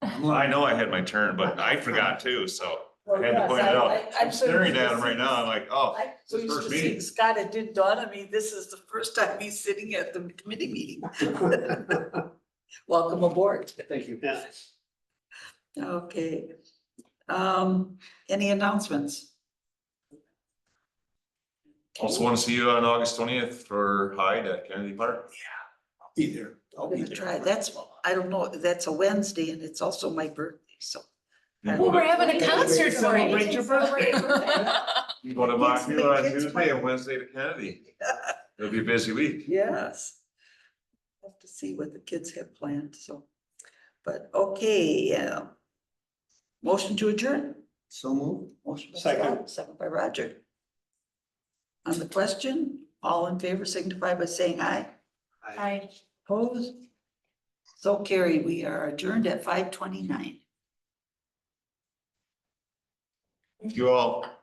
B: I know I had my turn, but I forgot too, so I had to point it out. I'm staring at him right now. I'm like, oh,
A: I so
B: it's his
A: used
B: first
A: to see
B: meeting.
A: Scott, it did dawn on me, this is the first time he's sitting at the committee meeting. Welcome aboard.
F: Thank you.
A: Okay. Any announcements?
B: Also want to see you on August 20th for Hyde at Kennedy Park.
F: Be there.
A: I'm gonna try, I don't know, that's a Wednesday and it's also my birthday, so.
D: Well, we're having a concert for you.
F: Celebrate your birthday.
B: You go to
A: Kids-
B: Mockville on
A: kids
B: Tuesday
A: might-
B: and Wednesday to Kennedy. It'll be a busy week.
A: Yes. Have to see what the kids have planned, so. But, okay, motion to adjourn.
F: So move.
A: Motion by
F: Second.
A: Scott, second by Roger. On the question, all in favor signify by saying aye.
C: I.
A: Opposed? So carried. We are adjourned at 5:29.
B: Thank you all.